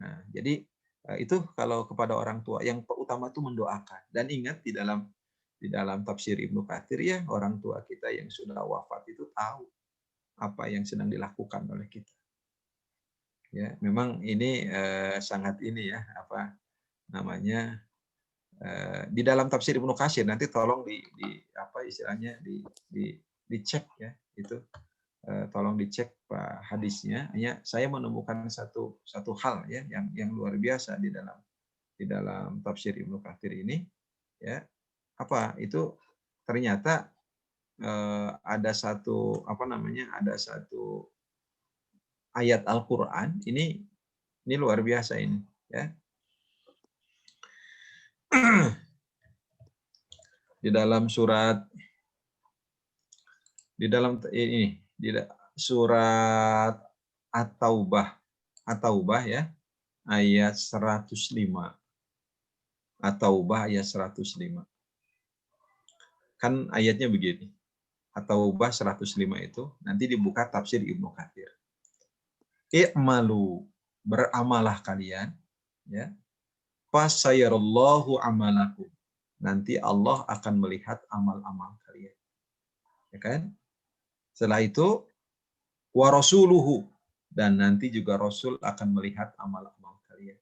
Nah jadi itu kalau kepada orang tua. Yang utama itu mendoakan. Dan ingat di dalam tafsir Ibnu Katsir ya, orang tua kita yang sudah wafat itu tahu apa yang sedang dilakukan oleh kita. Ya, memang ini sangat ini ya, apa namanya, di dalam tafsir Ibnu Katsir nanti tolong di apa istilahnya dicek ya, itu tolong dicek Pak hadisnya. Ya, saya menemukan satu hal ya yang luar biasa di dalam tafsir Ibnu Katsir ini ya. Apa itu ternyata ada satu apa namanya, ada satu ayat Al-Qur'an ini luar biasa ini ya. Di dalam surat surat At-Taubah ya, ayat 105. At-Taubah ayat 105. Kan ayatnya begini. At-Taubah 105 itu nanti dibuka tafsir Ibnu Katsir. I'malu, beramalah kalian ya. Fasayarallahu amalakum. Nanti Allah akan melihat amal-amal kalian. Ya kan? Setelah itu wa rasuluhu, dan nanti juga Rasul akan melihat amal-amal kalian.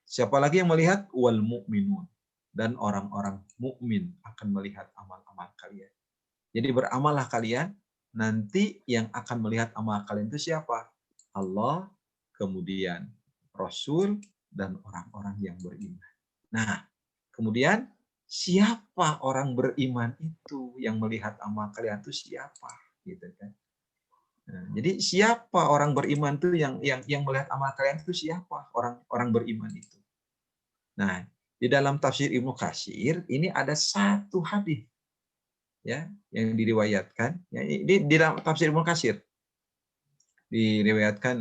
Siapa lagi yang melihat? Wal mu'minun, dan orang-orang mukmin akan melihat amal-amal kalian. Jadi beramallah kalian, nanti yang akan melihat amal kalian itu siapa? Allah, kemudian Rasul, dan orang-orang yang beriman. Nah, kemudian siapa orang beriman itu yang melihat amal kalian itu siapa? Gitu kan? Nah, jadi siapa orang beriman itu yang melihat amal kalian itu siapa? Orang beriman itu. Nah, di dalam tafsir Ibnu Katsir ini ada satu hadis ya yang diriwayatkan ya, di dalam tafsir Ibnu Katsir diriwayatkan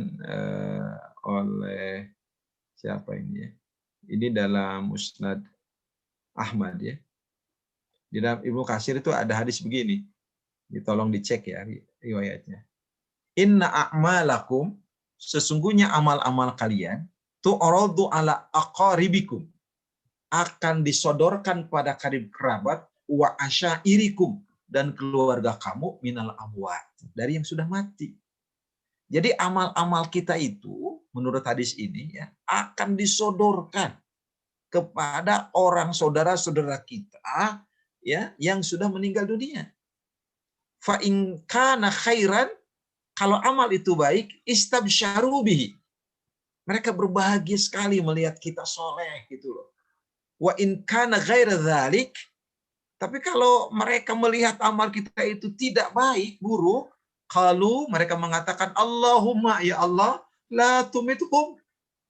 oleh siapa ini ya? Ini dalam Musnad Ahmad ya. Di dalam Ibnu Katsir itu ada hadis begini. Tolong dicek ya riwayatnya. Inna a'malakum, sesungguhnya amal-amal kalian, tu'radu ala aqaribikum, akan disodorkan pada karib kerabat, wa asyairikum, dan keluarga kamu minal amwat, dari yang sudah mati. Jadi amal-amal kita itu menurut hadis ini ya akan disodorkan kepada orang saudara-saudara kita ya yang sudah meninggal dunia. Fa in kana khairan, kalau amal itu baik, istabsyaru bihi. Mereka berbahagia sekali melihat kita soleh gitu loh. Wa in kana ghaira dzalik, tapi kalau mereka melihat amal kita itu tidak baik, buruk, kalau mereka mengatakan Allahumma ya Allah, la tumituhum,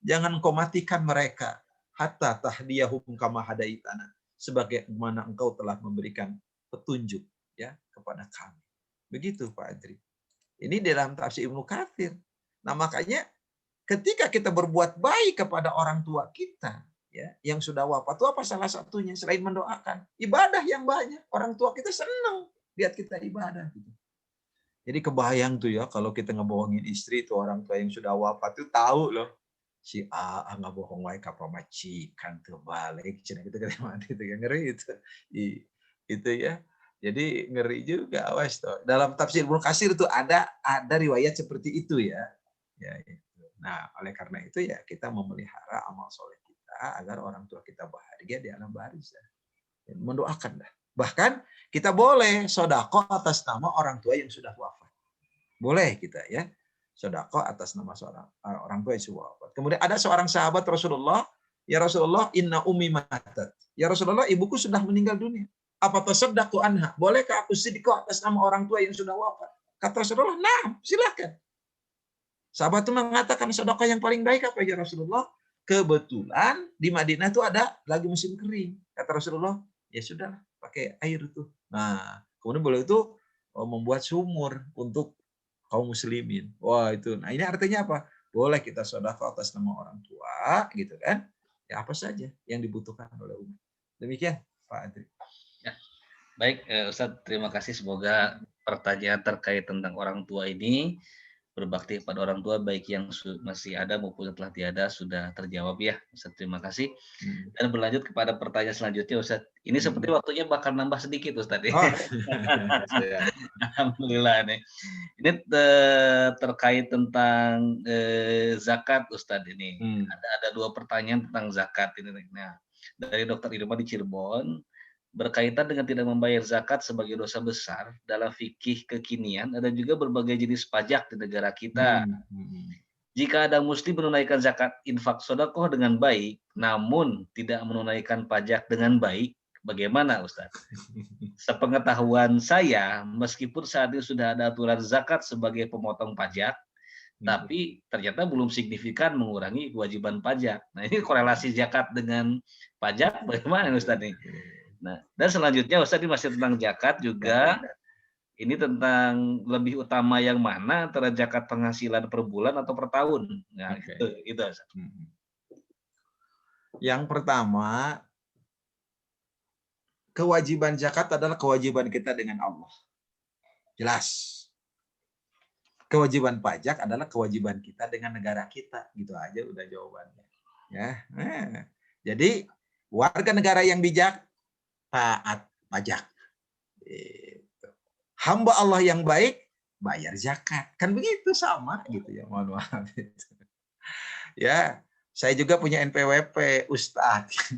jangan engkau matikan mereka, hatta tahdiyahum kama hadaitana, sebagaimana engkau telah memberikan petunjuk ya kepada kami. Begitu Pak Adri. Ini dalam tafsir Ibnu Katsir. Nah, makanya ketika kita berbuat baik kepada orang tua kita ya yang sudah wafat, itu apa salah satunya selain mendoakan? Ibadah yang banyak. Orang tua kita senang lihat kita ibadah gitu. Jadi kebayang tuh ya kalau kita ngebohongin istri itu, orang tua yang sudah wafat itu tahu loh. Si A nggak bohong wae ka pamajikan teu balik cenah gitu kan, mati itu ngeri itu. Itu ya. Jadi ngeri juga, awas tuh. Dalam tafsir Ibnu Katsir itu ada riwayat seperti itu ya. Ya itu. Nah, oleh karena itu ya kita memelihara amal soleh kita berdoa agar orang tua kita bahagia di alam barzah. Mendoakanlah. Bahkan kita boleh sodako atas nama orang tua yang sudah wafat. Boleh kita ya. Sodako atas nama seorang orang tua yang sudah wafat. Kemudian ada seorang sahabat Rasulullah, ya Rasulullah, inna ummi matat. Ya Rasulullah, ibuku sudah meninggal dunia. Apa tasaddaqu anha? Bolehkah aku sedekah atas nama orang tua yang sudah wafat? Kata Rasulullah, nah, silakan. Sahabat itu mengatakan, sedekah yang paling baik apa ya Rasulullah? Kebetulan di Madinah itu ada lagi musim kering. Kata Rasulullah, ya sudah, pakai air itu. Nah, kemudian beliau itu membuat sumur untuk kaum muslimin. Wah itu. Nah ini artinya apa? Boleh kita sedekah atas nama orang tua, gitu kan? Ya apa saja yang dibutuhkan oleh umat. Demikian Pak Adri. Ya. Baik, Ustadz, terima kasih. Semoga pertanyaan terkait tentang orang tua ini, berbakti pada orang tua baik yang masih ada maupun yang telah tiada sudah terjawab ya, Ustadz. Terima kasih. Dan berlanjut kepada pertanyaan selanjutnya, Ustadz. Ini seperti waktunya bakal nambah sedikit, Ustadz. Oh. Alhamdulillah nih. Ini terkait tentang zakat, Ustadz ini. Ada 2 pertanyaan tentang zakat ini. Nah, dari Dr. Irma di Cirebon, berkaitan dengan tidak membayar zakat sebagai dosa besar dalam fikih kekinian, ada juga berbagai jenis pajak di negara kita. Jika ada muslim menunaikan zakat infak sedekah dengan baik, namun tidak menunaikan pajak dengan baik, bagaimana Ustaz? Sepengetahuan saya, meskipun saat ini sudah ada aturan zakat sebagai pemotong pajak, tapi ternyata belum signifikan mengurangi kewajiban pajak. Nah ini korelasi zakat dengan pajak bagaimana Ustaz nih? Nah, dan selanjutnya Ustaz ini masih tentang zakat juga. Ini tentang lebih utama yang mana antara zakat penghasilan per bulan atau per tahun. Nah, itu Ustaz. Yang pertama, kewajiban zakat adalah kewajiban kita dengan Allah. Jelas. Kewajiban pajak adalah kewajiban kita dengan negara kita. Gitu aja udah jawabannya. Ya. Nah, jadi warga negara yang bijak taat pajak. Hamba Allah yang baik bayar zakat. Kan begitu sama gitu ya. Mohon maaf. Ya, saya juga punya NPWP Ustadz.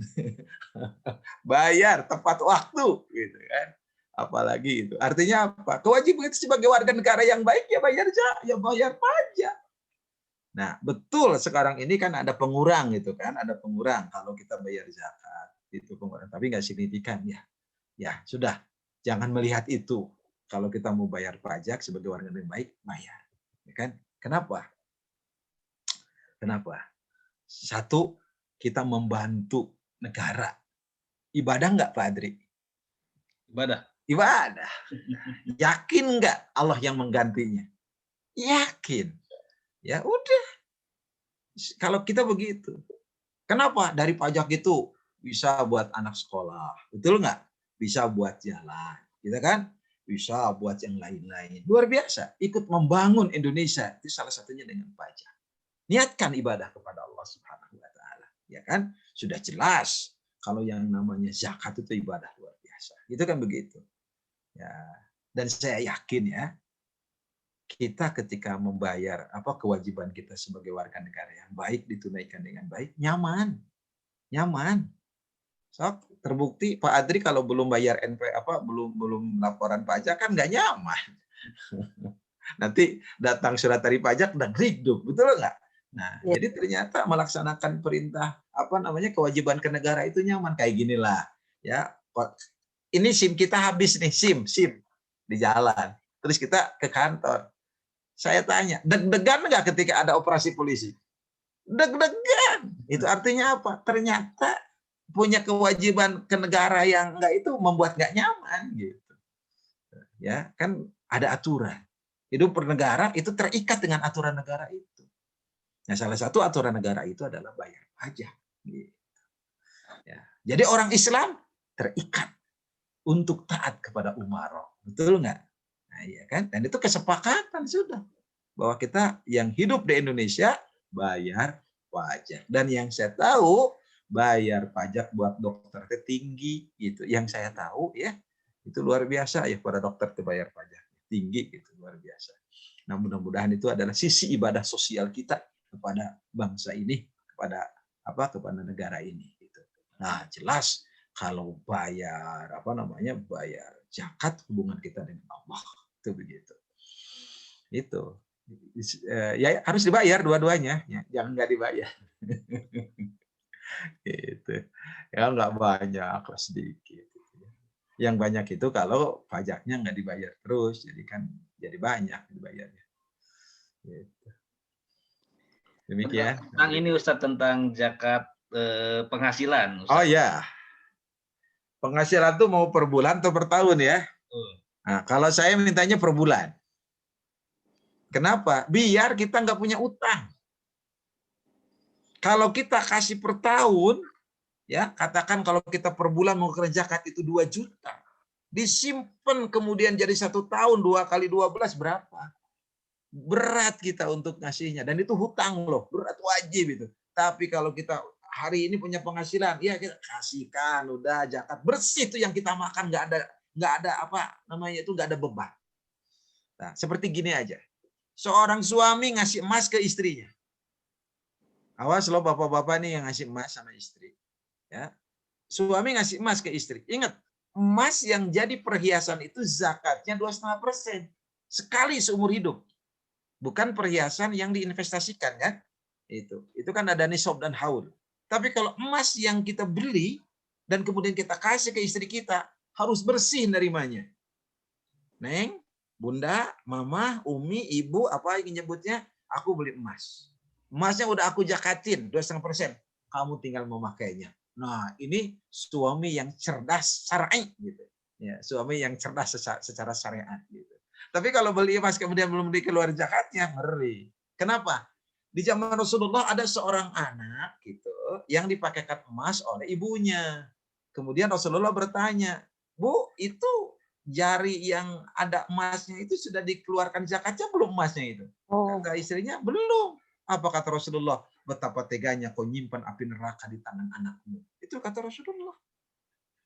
Bayar tepat waktu gitu kan. Apalagi itu. Artinya apa? Kewajiban itu sebagai warga negara yang baik ya bayar pajak. Nah, betul sekarang ini kan ada pengurang gitu kan, ada pengurang kalau kita bayar zakat. Itu pengurang, tapi nggak signifikan ya. Ya, sudah. Jangan melihat itu. Kalau kita mau bayar pajak sebagai warga yang baik, bayar. Ya kan? Kenapa? Kenapa? Satu, kita membantu negara. Ibadah nggak, Pak Adri? Ibadah. Yakin nggak Allah yang menggantinya? Yakin. Ya udah. Kalau kita begitu. Kenapa? Dari pajak itu bisa buat anak sekolah. Betul nggak? Bisa buat jalan. Gitu kan? Bisa buat yang lain-lain. Luar biasa. Ikut membangun Indonesia. Itu salah satunya dengan pajak. Niatkan ibadah kepada Allah Subhanahu wa Ta'ala. Ya kan? Sudah jelas. Kalau yang namanya zakat itu ibadah luar biasa. Itu kan begitu. Ya. Dan saya yakin ya. Kita ketika membayar kewajiban kita sebagai warga negara yang baik ditunaikan dengan baik, nyaman. So, terbukti Pak Adri kalau belum bayar belum laporan pajak kan nggak nyaman. Nanti datang surat dari pajak udah griduk, betul nggak? Nah, ya. Jadi ternyata melaksanakan perintah kewajiban ke negara itu nyaman kayak ginilah. Ya, ini SIM kita habis nih, SIM di jalan. Terus kita ke kantor. Saya tanya, deg-degan nggak ketika ada operasi polisi? Deg-degan. Itu artinya apa? Ternyata punya kewajiban ke negara yang enggak itu membuat nggak nyaman gitu. Ya, kan ada aturan. Hidup bernegara itu terikat dengan aturan negara itu. Nah, salah satu aturan negara itu adalah bayar pajak. Gitu. Ya. Jadi orang Islam terikat untuk taat kepada umara. Betul nggak? Nah, iya kan? Dan itu kesepakatan sudah bahwa kita yang hidup di Indonesia bayar pajak. Dan yang saya tahu bayar pajak buat dokter itu tinggi gitu. Yang saya tahu ya itu luar biasa ya para dokter itu bayar pajak tinggi gitu, luar biasa. Nah, mudah-mudahan itu adalah sisi ibadah sosial kita kepada bangsa ini, kepada kepada negara ini. Gitu. Nah, jelas kalau bayar bayar zakat, hubungan kita dengan Allah itu begitu. Itu ya harus dibayar dua-duanya, ya. Jangan nggak dibayar. Gitu. Ya nggak banyak, sedikit. Yang banyak itu kalau pajaknya nggak dibayar terus, jadi kan jadi banyak dibayarnya. Gitu. Demikian. Tentang ini Ustadz, tentang zakat penghasilan. Ustadz. Oh ya, penghasilan tuh mau per bulan atau per tahun ya? Nah, kalau saya mintanya per bulan. Kenapa? Biar kita nggak punya utang. Kalau kita kasih per tahun, ya katakan kalau kita per bulan mau kerja zakat itu 2 juta. Disimpan kemudian jadi 1 tahun, 2 kali 12 berapa? Berat kita untuk ngasihnya. Dan itu hutang loh, berat wajib itu. Tapi kalau kita hari ini punya penghasilan, ya kita kasihkan, udah zakat bersih itu yang kita makan, nggak ada nggak ada beban. Nah, seperti gini aja. Seorang suami ngasih emas ke istrinya. Awas loh bapak-bapak nih yang ngasih emas sama istri. Ya. Suami ngasih emas ke istri. Ingat, emas yang jadi perhiasan itu zakatnya 2,5% sekali seumur hidup. Bukan perhiasan yang diinvestasikan kan? Itu kan ada nisab dan haul. Tapi kalau emas yang kita beli dan kemudian kita kasih ke istri kita, harus bersih nerimanya. Neng, bunda, mama, umi, ibu, apa yang nyebutnya, aku beli emas. Emasnya udah aku zakatin 2,5%. Kamu tinggal memakainya. Nah, ini suami yang cerdas syar'i gitu. Ya, suami yang cerdas secara syariat gitu. Tapi kalau beli emas kemudian belum dikeluar zakatnya, ngeri. Kenapa? Di zaman Rasulullah ada seorang anak gitu yang dipakaikan emas oleh ibunya. Kemudian Rasulullah bertanya, "Bu, itu jari yang ada emasnya itu sudah dikeluarkan zakatnya belum emasnya itu?" Kata istrinya, "Belum." Apa kata Rasulullah? "Betapa teganya kau nyimpan api neraka di tangan anakmu." Itu kata Rasulullah.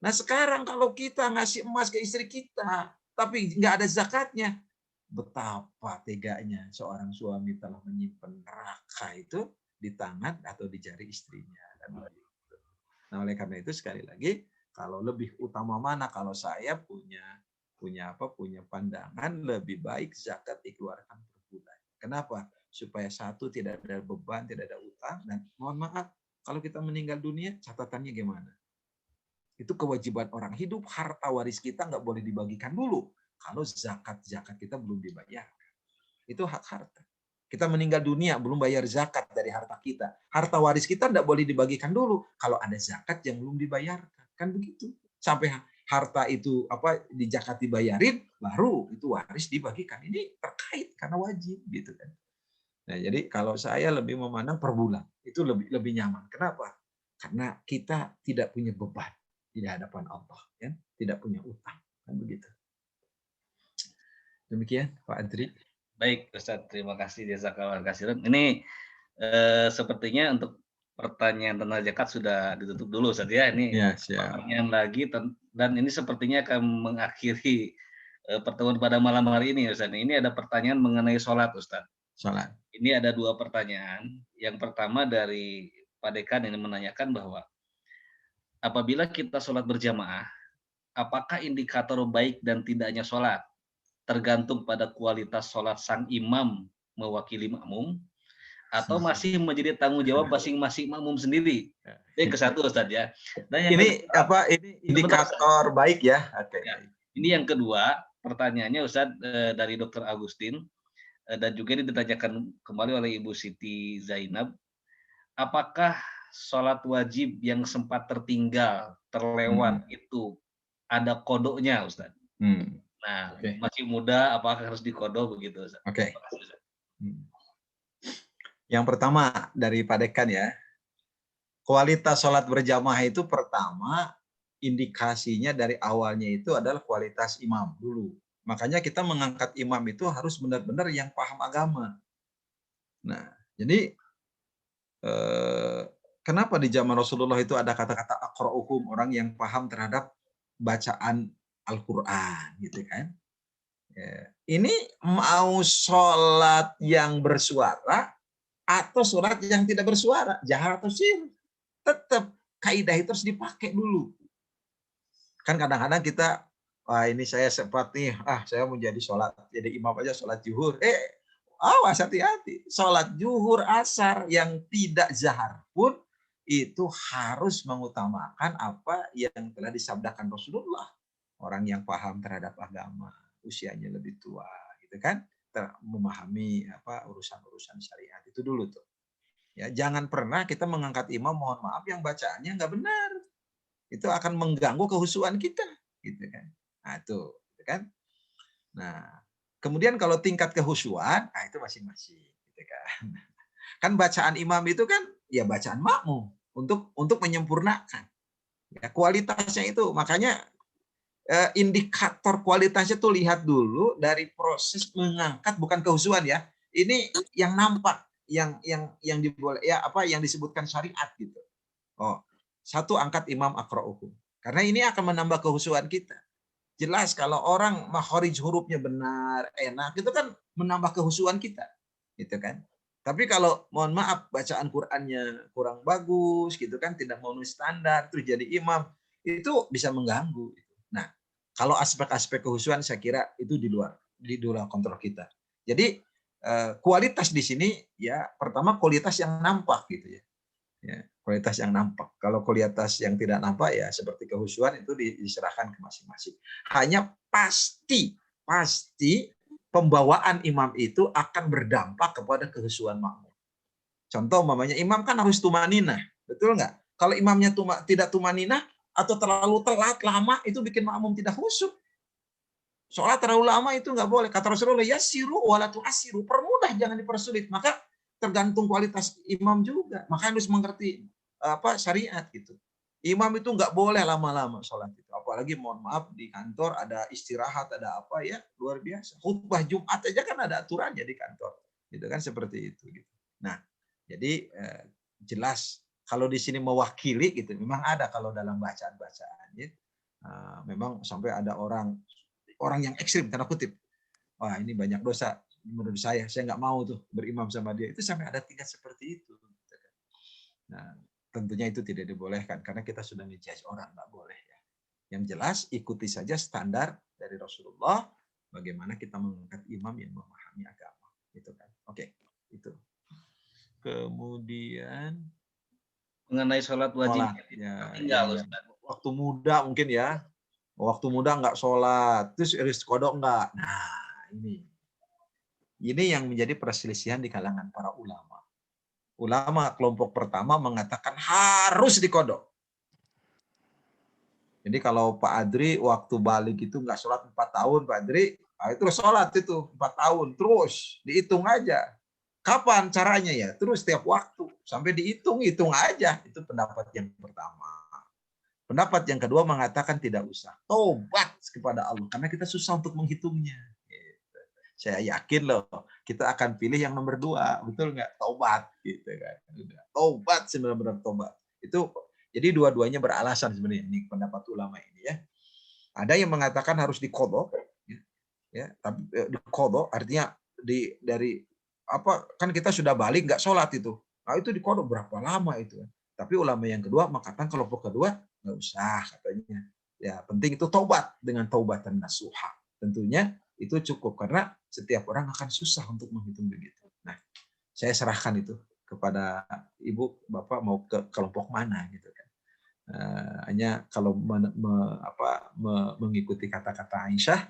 Nah sekarang kalau kita ngasih emas ke istri kita, tapi nggak ada zakatnya, betapa teganya seorang suami telah menyimpan neraka itu di tangan atau di jari istrinya. Nah oleh karena itu sekali lagi, kalau lebih utama mana, kalau saya punya pandangan lebih baik zakat dikeluarkan per bulan. Kenapa? Supaya satu tidak ada beban, tidak ada utang, dan mohon maaf kalau kita meninggal dunia catatannya gimana? Itu kewajiban orang hidup, harta waris kita nggak boleh dibagikan dulu kalau zakat kita belum dibayarkan. Itu hak harta. Kita meninggal dunia belum bayar zakat dari harta kita. Harta waris kita tidak boleh dibagikan dulu kalau ada zakat yang belum dibayarkan. Kan begitu. Sampai harta itu di zakat dibayarin, baru itu waris dibagikan. Ini terkait karena wajib gitu kan. Nah, jadi kalau saya lebih memandang per bulan itu lebih nyaman. Kenapa? Karena kita tidak punya beban di hadapan Allah, kan? Tidak punya utang, kan begitu. Demikian Pak Adri. Baik Ustadz, terima kasih jazakallahu khairan. Ini sepertinya untuk pertanyaan tentang zakat sudah ditutup dulu Ustadz ya. Ini pertanyaan lagi dan ini sepertinya akan mengakhiri pertemuan pada malam hari ini Ustadz. Ini ada pertanyaan mengenai sholat Ustadz. Sholat. Ini ada 2 pertanyaan. Yang pertama dari Pak Dekan ini menanyakan bahwa apabila kita sholat berjamaah, apakah indikator baik dan tidaknya sholat tergantung pada kualitas sholat sang imam mewakili makmum, atau masih menjadi tanggung jawab masing-masing makmum sendiri? Yang ke-1 Ustadz ya. Dan yang ini indikator baik ya. Oke. Ya. Ini yang kedua, pertanyaannya Ustadz dari Dr. Agustin, dan juga ini ditanyakan kembali oleh Ibu Siti Zainab, apakah sholat wajib yang sempat tertinggal, terlewat itu ada kodoknya Ustadz? Nah, masih muda, apakah harus dikodok begitu Ustadz? Oke. Yang pertama dari Pak Dekan ya, kualitas sholat berjamaah itu pertama indikasinya dari awalnya itu adalah kualitas imam dulu. Makanya kita mengangkat imam itu harus benar-benar yang paham agama. Nah, jadi kenapa di zaman Rasulullah itu ada kata-kata aqra'uhum, orang yang paham terhadap bacaan Al-Quran, gitu kan? Ya. Ini mau sholat yang bersuara atau sholat yang tidak bersuara, jahar atau sir, tetap kaidah itu harus dipakai dulu. Kan kadang-kadang kita, wah ini saya sempat nih, saya mau jadi sholat, jadi imam aja sholat zuhur. Awas hati-hati. Sholat zuhur, asar yang tidak zahar pun itu harus mengutamakan apa yang telah disabdakan Rasulullah. Orang yang paham terhadap agama, usianya lebih tua, gitu kan, memahami apa urusan-urusan syariat itu dulu tuh. Ya, jangan pernah kita mengangkat imam, mohon maaf, yang bacaannya nggak benar. Itu akan mengganggu kehusuan kita, gitu kan. Nah, itu, gitu kan. Nah, kemudian kalau tingkat kehusuan, itu masing-masing, gitu kan. Kan bacaan imam itu kan ya bacaan makmum untuk menyempurnakan. Ya, kualitasnya itu, makanya indikator kualitasnya tuh lihat dulu dari proses mengangkat, bukan kehusuan ya. Ini yang nampak, yang diboleh ya, apa yang disebutkan syariat gitu. Oh, satu, angkat imam aqra'uhum. Karena ini akan menambah kehusuan kita. Jelas kalau orang makharij hurufnya benar, enak, itu kan menambah kehusuan kita. Gitu kan. Tapi kalau mohon maaf bacaan Qur'annya kurang bagus gitu kan, tidak memenuhi standar, terus jadi imam, itu bisa mengganggu. Nah, kalau aspek-aspek kehusuan saya kira itu di luar kontrol kita. Jadi kualitas di sini ya pertama kualitas yang nampak gitu ya. Ya, kualitas yang nampak. Kalau kualitas yang tidak nampak ya seperti kehusuan itu diserahkan ke masing-masing. Hanya pasti pembawaan imam itu akan berdampak kepada kehusuan makmum. Contoh umpamanya imam kan harus tumaninah, betul nggak? Kalau imamnya tidak tumaninah atau terlalu telat lama itu bikin makmum tidak khusyuk. Sholat terlalu lama itu nggak boleh. Kata Rasulullah, yassiru wala tu'assiru, permudah jangan dipersulit. Maka tergantung kualitas imam juga. Maka harus mengerti apa syariat gitu. Imam itu nggak boleh lama-lama sholat itu. Apalagi mohon maaf di kantor ada istirahat, ada apa ya, luar biasa. Khutbah Jumat aja kan ada aturannya di kantor. Gitu kan seperti itu gitu. Nah, jadi jelas kalau di sini mewakili gitu, memang ada kalau dalam bacaan-bacaan ya. Memang sampai ada orang yang ekstrim tanda kutip. Wah, ini banyak dosa menurut saya nggak mau tuh berimam sama dia. Itu sampai ada tingkat seperti itu. Nah, tentunya itu tidak dibolehkan karena kita sudah ngejudge orang, nggak boleh ya. Yang jelas ikuti saja standar dari Rasulullah bagaimana kita mengangkat imam yang memahami agama, gitu kan. Oke, itu. Kemudian Mengenai sholat wajib ya, tinggal, yang waktu muda mungkin ya. Waktu muda nggak sholat, terus iris kodok nggak. Nah, ini yang menjadi perselisihan di kalangan para ulama. Ulama kelompok pertama mengatakan harus dikodok. Jadi kalau Pak Adri waktu balik itu nggak sholat 4 tahun, Pak Adri, itu sholat itu 4 tahun, terus dihitung aja. Kapan caranya ya? Terus setiap waktu, sampai dihitung aja. Itu pendapat yang pertama. Pendapat yang kedua mengatakan tidak usah. Tobat kepada Allah. Karena kita susah untuk menghitungnya. Saya yakin loh, kita akan pilih yang nomor 2. Betul nggak? Tobat. Gitu kan. Tobat, benar-benar tobat. Itu, jadi dua-duanya beralasan sebenarnya. Ini pendapat ulama ini ya. Ada yang mengatakan harus dikodok. Ya, tapi dikodok artinya dari apa, kan kita sudah balik nggak sholat itu. Nah, itu dikodok berapa lama itu. Tapi ulama yang kedua mengatakan kelompok kedua nggak usah katanya. Ya penting itu taubat dengan taubatan nasuha. Tentunya itu cukup karena setiap orang akan susah untuk menghitung begitu. Nah, saya serahkan itu kepada ibu bapak mau ke kelompok mana gitu kan. Hanya kalau mengikuti kata-kata Aisyah,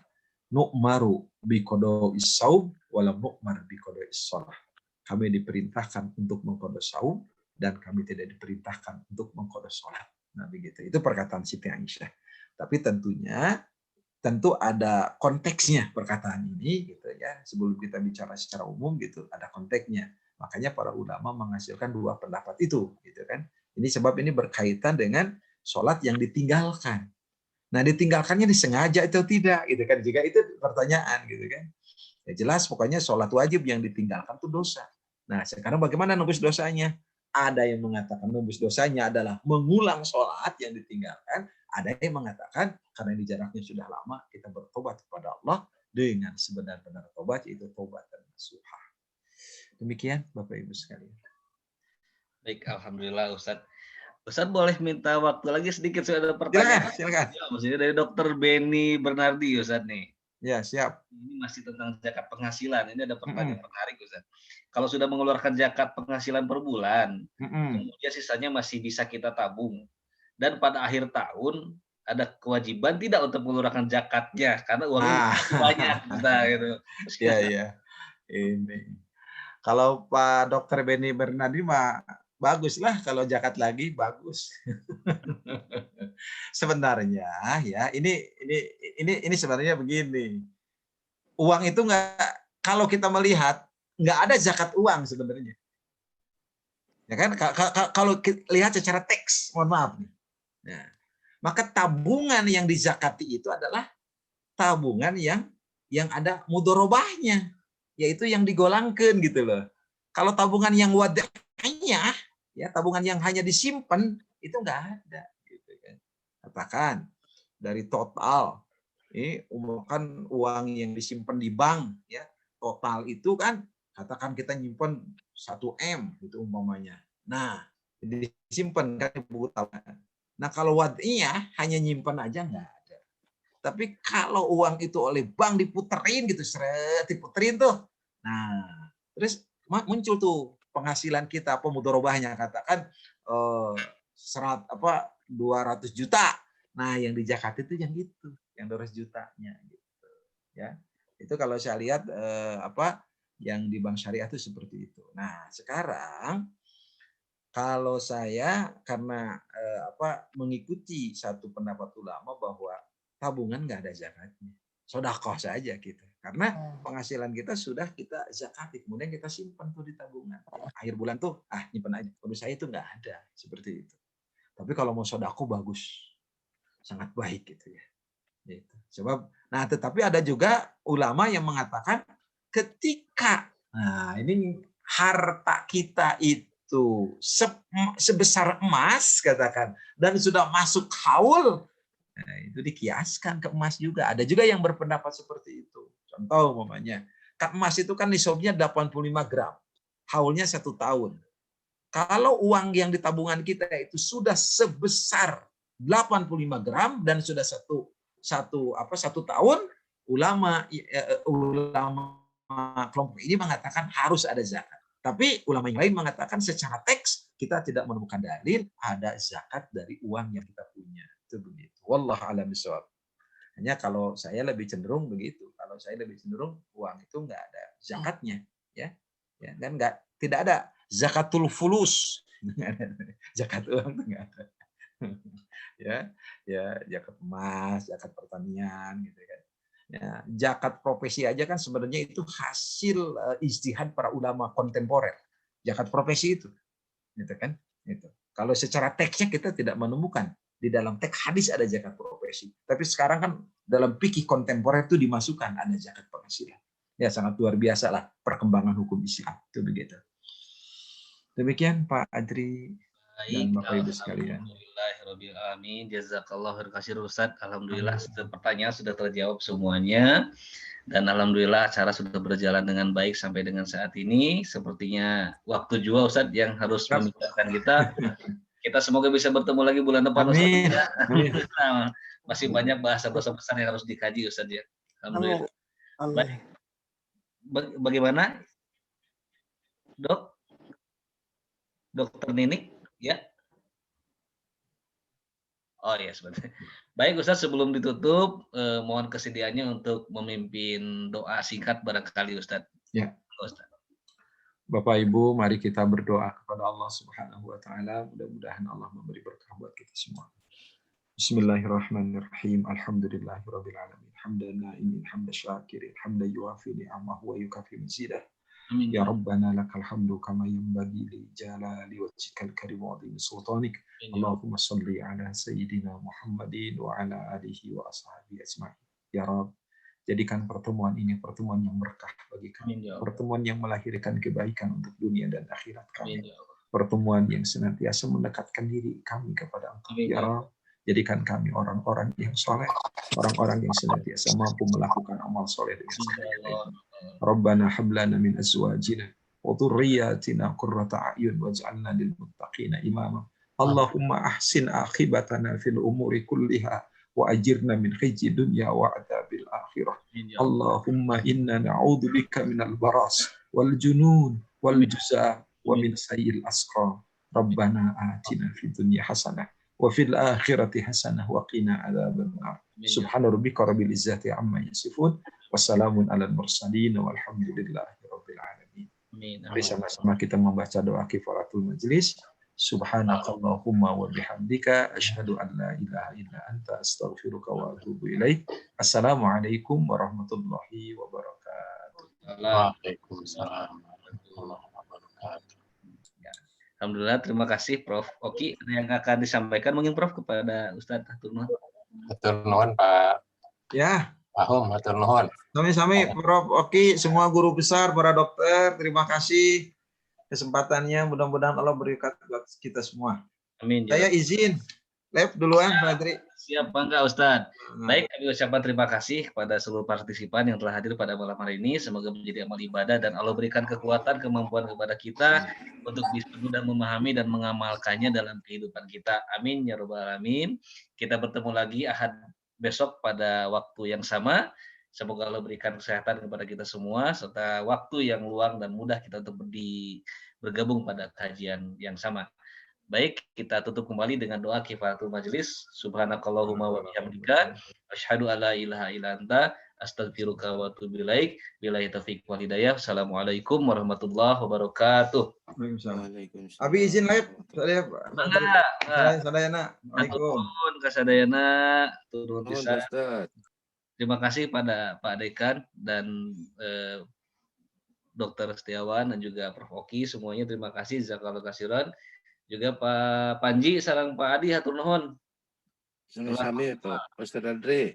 nu'maru biqodo is-saum wala nu'mar biqodo is-shalah. Kami diperintahkan untuk mengqodo saum dan kami tidak diperintahkan untuk mengqodo salat. Nah, begitu. Itu perkataan Siti Aisyah. Tapi tentu ada konteksnya perkataan ini gitu ya. Sebelum kita bicara secara umum gitu, ada konteksnya. Makanya para ulama menghasilkan 2 pendapat itu gitu kan. Ini sebab ini berkaitan dengan sholat yang ditinggalkan. Nah, ditinggalkannya disengaja atau tidak gitu kan. Jika itu pertanyaan gitu kan. Ya jelas pokoknya sholat wajib yang ditinggalkan itu dosa. Nah, sekarang bagaimana nebus dosanya? Ada yang mengatakan nebus dosanya adalah mengulang sholat yang ditinggalkan. Ada yang mengatakan karena ini jaraknya sudah lama, kita bertobat kepada Allah dengan sebenar-benar tobat, yaitu tobat dan nasuha. Demikian Bapak Ibu sekalian. Baik, alhamdulillah Ustadz. Ustaz boleh minta waktu lagi sedikit, sudah ada pertanyaan. Silakan. Ya, maksudnya dari Dokter Beni Bernardi, Ustaz nih. Ya, siap. Ini masih tentang zakat penghasilan. Ini ada pertanyaan menarik, Ustaz. Kalau sudah mengeluarkan zakat penghasilan per bulan, kemudian sisanya masih bisa kita tabung, dan pada akhir tahun ada kewajiban tidak untuk mengeluarkan zakatnya karena uangnya banyak, nah, gitu. Iya. Ini. Kalau Pak Dokter Beni Bernardi mah baguslah, kalau zakat lagi bagus. Sebenarnya ya, ini sebenarnya begini. Uang itu kalau kita melihat nggak ada zakat uang sebenarnya. Ya kan? Kalau lihat secara teks, mohon maaf nih. Nah, maka tabungan yang dizakati itu adalah tabungan yang ada mudorobahnya, yaitu yang digolangkan gitu loh. Kalau tabungan yang wadahnya, ya tabungan yang hanya disimpan itu nggak ada. Gitu kan. Katakan dari total, ini umpamakan uang yang disimpan di bank, ya total itu kan, katakan kita nyimpan 1 M itu umpamanya. Nah, disimpan kan di buku tabungan. Nah, kalau wadahnya hanya nyimpan aja nggak ada. Tapi kalau uang itu oleh bank diputerin gitu, diputerin tuh. Nah, terus muncul tuh penghasilan kita, mudorobahnya katakan 200 juta. Nah, yang di Jakarta itu yang gitu, yang 200 jutanya gitu. Ya. Itu kalau saya lihat yang di bank syariah itu seperti itu. Nah, sekarang kalau saya karena mengikuti satu pendapat ulama bahwa tabungan nggak ada zakatnya, sedekah saja kita. Karena penghasilan kita sudah kita zakati, kemudian kita simpan tuh di tabungan. Akhir bulan tuh nyimpan aja. Menurut saya itu nggak ada seperti itu. Tapi kalau mau sedekah bagus, sangat baik gitu ya. Gitu. Sebab, tetapi ada juga ulama yang mengatakan ketika ini harta kita itu sebesar emas katakan dan sudah masuk haul, itu dikiaskan ke emas juga. Ada juga yang berpendapat seperti itu. Contoh umpamanya, kan emas itu kan nisabnya 85 gram. Haulnya 1 tahun. Kalau uang yang di tabungan kita itu sudah sebesar 85 gram dan sudah satu tahun, ulama kelompok ini mengatakan harus ada zakat. Tapi ulama yang lain mengatakan secara teks kita tidak menemukan dalil ada zakat dari uang yang kita punya. Itu begitu. Wallahu a'lam bishawab. Hanya kalau saya lebih cenderung begitu. Kalau saya lebih cenderung uang itu enggak ada zakatnya, ya. Ya, dan tidak ada zakatul fulus. Zakat uang itu enggak ada. ya zakat emas, zakat pertanian gitu kan. Ya, zakat profesi aja kan sebenarnya itu hasil ijtihad para ulama kontemporer. Zakat profesi itu. Gitu kan? Gitu. Kalau secara teksnya kita tidak menemukan di dalam teks hadis ada zakat profesi. Tapi sekarang kan dalam fikih kontemporer itu dimasukkan ada zakat penghasilan. Ya sangat luar biasa lah perkembangan hukum Islam. Itu begitu. Demikian Pak Adri dan Bapak Ibu sekalian. Alhamdulillahirobbilalamin. Jazakallah khair Ustaz. Alhamdulillah pertanyaan sudah terjawab semuanya. Dan alhamdulillah acara sudah berjalan dengan baik sampai dengan saat ini. Sepertinya waktu juga Ustaz yang harus memisahkan kita. Kita semoga bisa bertemu lagi bulan depan. Amin. Ustaz. Masih banyak bahasa-bahasa besar yang harus dikaji Ustaz ya. Alhamdulillah. Baik. Bagaimana? Dok? Dokter Ninik? Ya. Oh ya, sebentar. Baik Ustaz, sebelum ditutup, mohon kesediaannya untuk memimpin doa singkat barangkali Ustaz. Ya. Ustaz. Bapak Ibu, mari kita berdoa kepada Allah Subhanahu wa taala, mudah-mudahan Allah memberi berkah buat kita semua. Bismillahirrahmanirrahim. Alhamdulillahirabbil alamin. Hamdan na'imin, hamdan syakirin, hamdan yuwafi ni'amahu wa yukafi mazidah. Amin. Ya Rabbana lakal hamdu kama yanbaghi li jalali wajhikal karim wa 'azimi sultanik. Allahumma shalli ala sayyidina Muhammadin wa ala alihi wa ashabihi ajma'in. Ya Rabb, jadikan pertemuan ini pertemuan yang berkah bagi kami. Pertemuan yang melahirkan kebaikan untuk dunia dan akhirat kami. Pertemuan yang senantiasa mendekatkan diri kami kepada Engkau. Ya Rabb, jadikan kami orang-orang yang soleh, orang-orang yang senantiasa mampu melakukan amal soleh dengan sebaik-baiknya. Rabbana hab lana min azwajina wa dhurriyyatina qurrata a'yun waj'alna lil muttaqina imama. Allahumma ahsin akhibatana fil umuri kulliha wa ajirna min khizyi dunya wa adzabil akhirah. Allahumma inna na'udzubika minal baras wal junun wal juzaa wa min sayyil asqam. Rabbana atina fid dunya hasanah wa fil akhirati hasanah wa qina adzabannar. Subhana rabbika rabbil izzati amma yasifun. Wassalamun alal mursalin walhamdulillahi rabbil alamin. Mari sama-sama kita membaca doa kifaratul majlis. Subhanakallahumma wa bihamdika asyhadu an la ilaha illa anta astaghfiruka wa atubu ilaik. Assalamualaikum warahmatullahi wabarakatuh. Waalaikumsalam warahmatullahi wabarakatuh. Alhamdulillah, terima kasih Prof. Oki. Ada yang akan disampaikan mungkin Prof kepada Ustadz Hatur Nuhun. Hatur nuhun Pak. Ya, Pak Hum, hatur nuhun. sami-sami Prof. Oki, semua guru besar, para dokter, terima kasih kesempatannya. Mudah-mudahan Allah berkat buat kita semua. Amin. Saya izin live duluan, Pak Adri. Siap, Bangga Ustadz. Baik, kami ucapkan terima kasih kepada seluruh partisipan yang telah hadir pada malam hari ini. Semoga menjadi amal ibadah dan Allah berikan kekuatan, kemampuan kepada kita untuk bisa mudah memahami dan mengamalkannya dalam kehidupan kita. Amin ya rabbal alamin. Kita bertemu lagi Ahad besok pada waktu yang sama. Semoga Allah berikan kesehatan kepada kita semua serta waktu yang luang dan mudah kita untuk bergabung pada kajian yang sama. Baik, kita tutup kembali dengan doa kifaratul majlis. Subhanakallahumma wa bihamdika asyhadu alla ilaha illa anta astaghfiruka wa atubu ilaik. Billahi taufiq wal hidayah. Assalamualaikum warahmatullahi wabarakatuh. Waalaikumsalam. Abi izin live. Sadayana. Waalaikumsalam. Kasadayana. Turun bisa. Terima kasih pada Pak Dekan dan Dr. Setiawan dan juga Prof. Oki, semuanya terima kasih, jazakallahu khairan. Juga Pak Panji sareng Pak Adi hatur nuhun. Sami-sami Pak Ustaz Adri.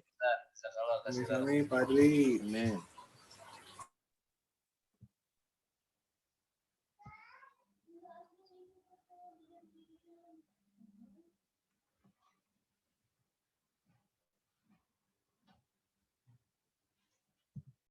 Jazakallahu khairan. Sami Pak Adri. Amin.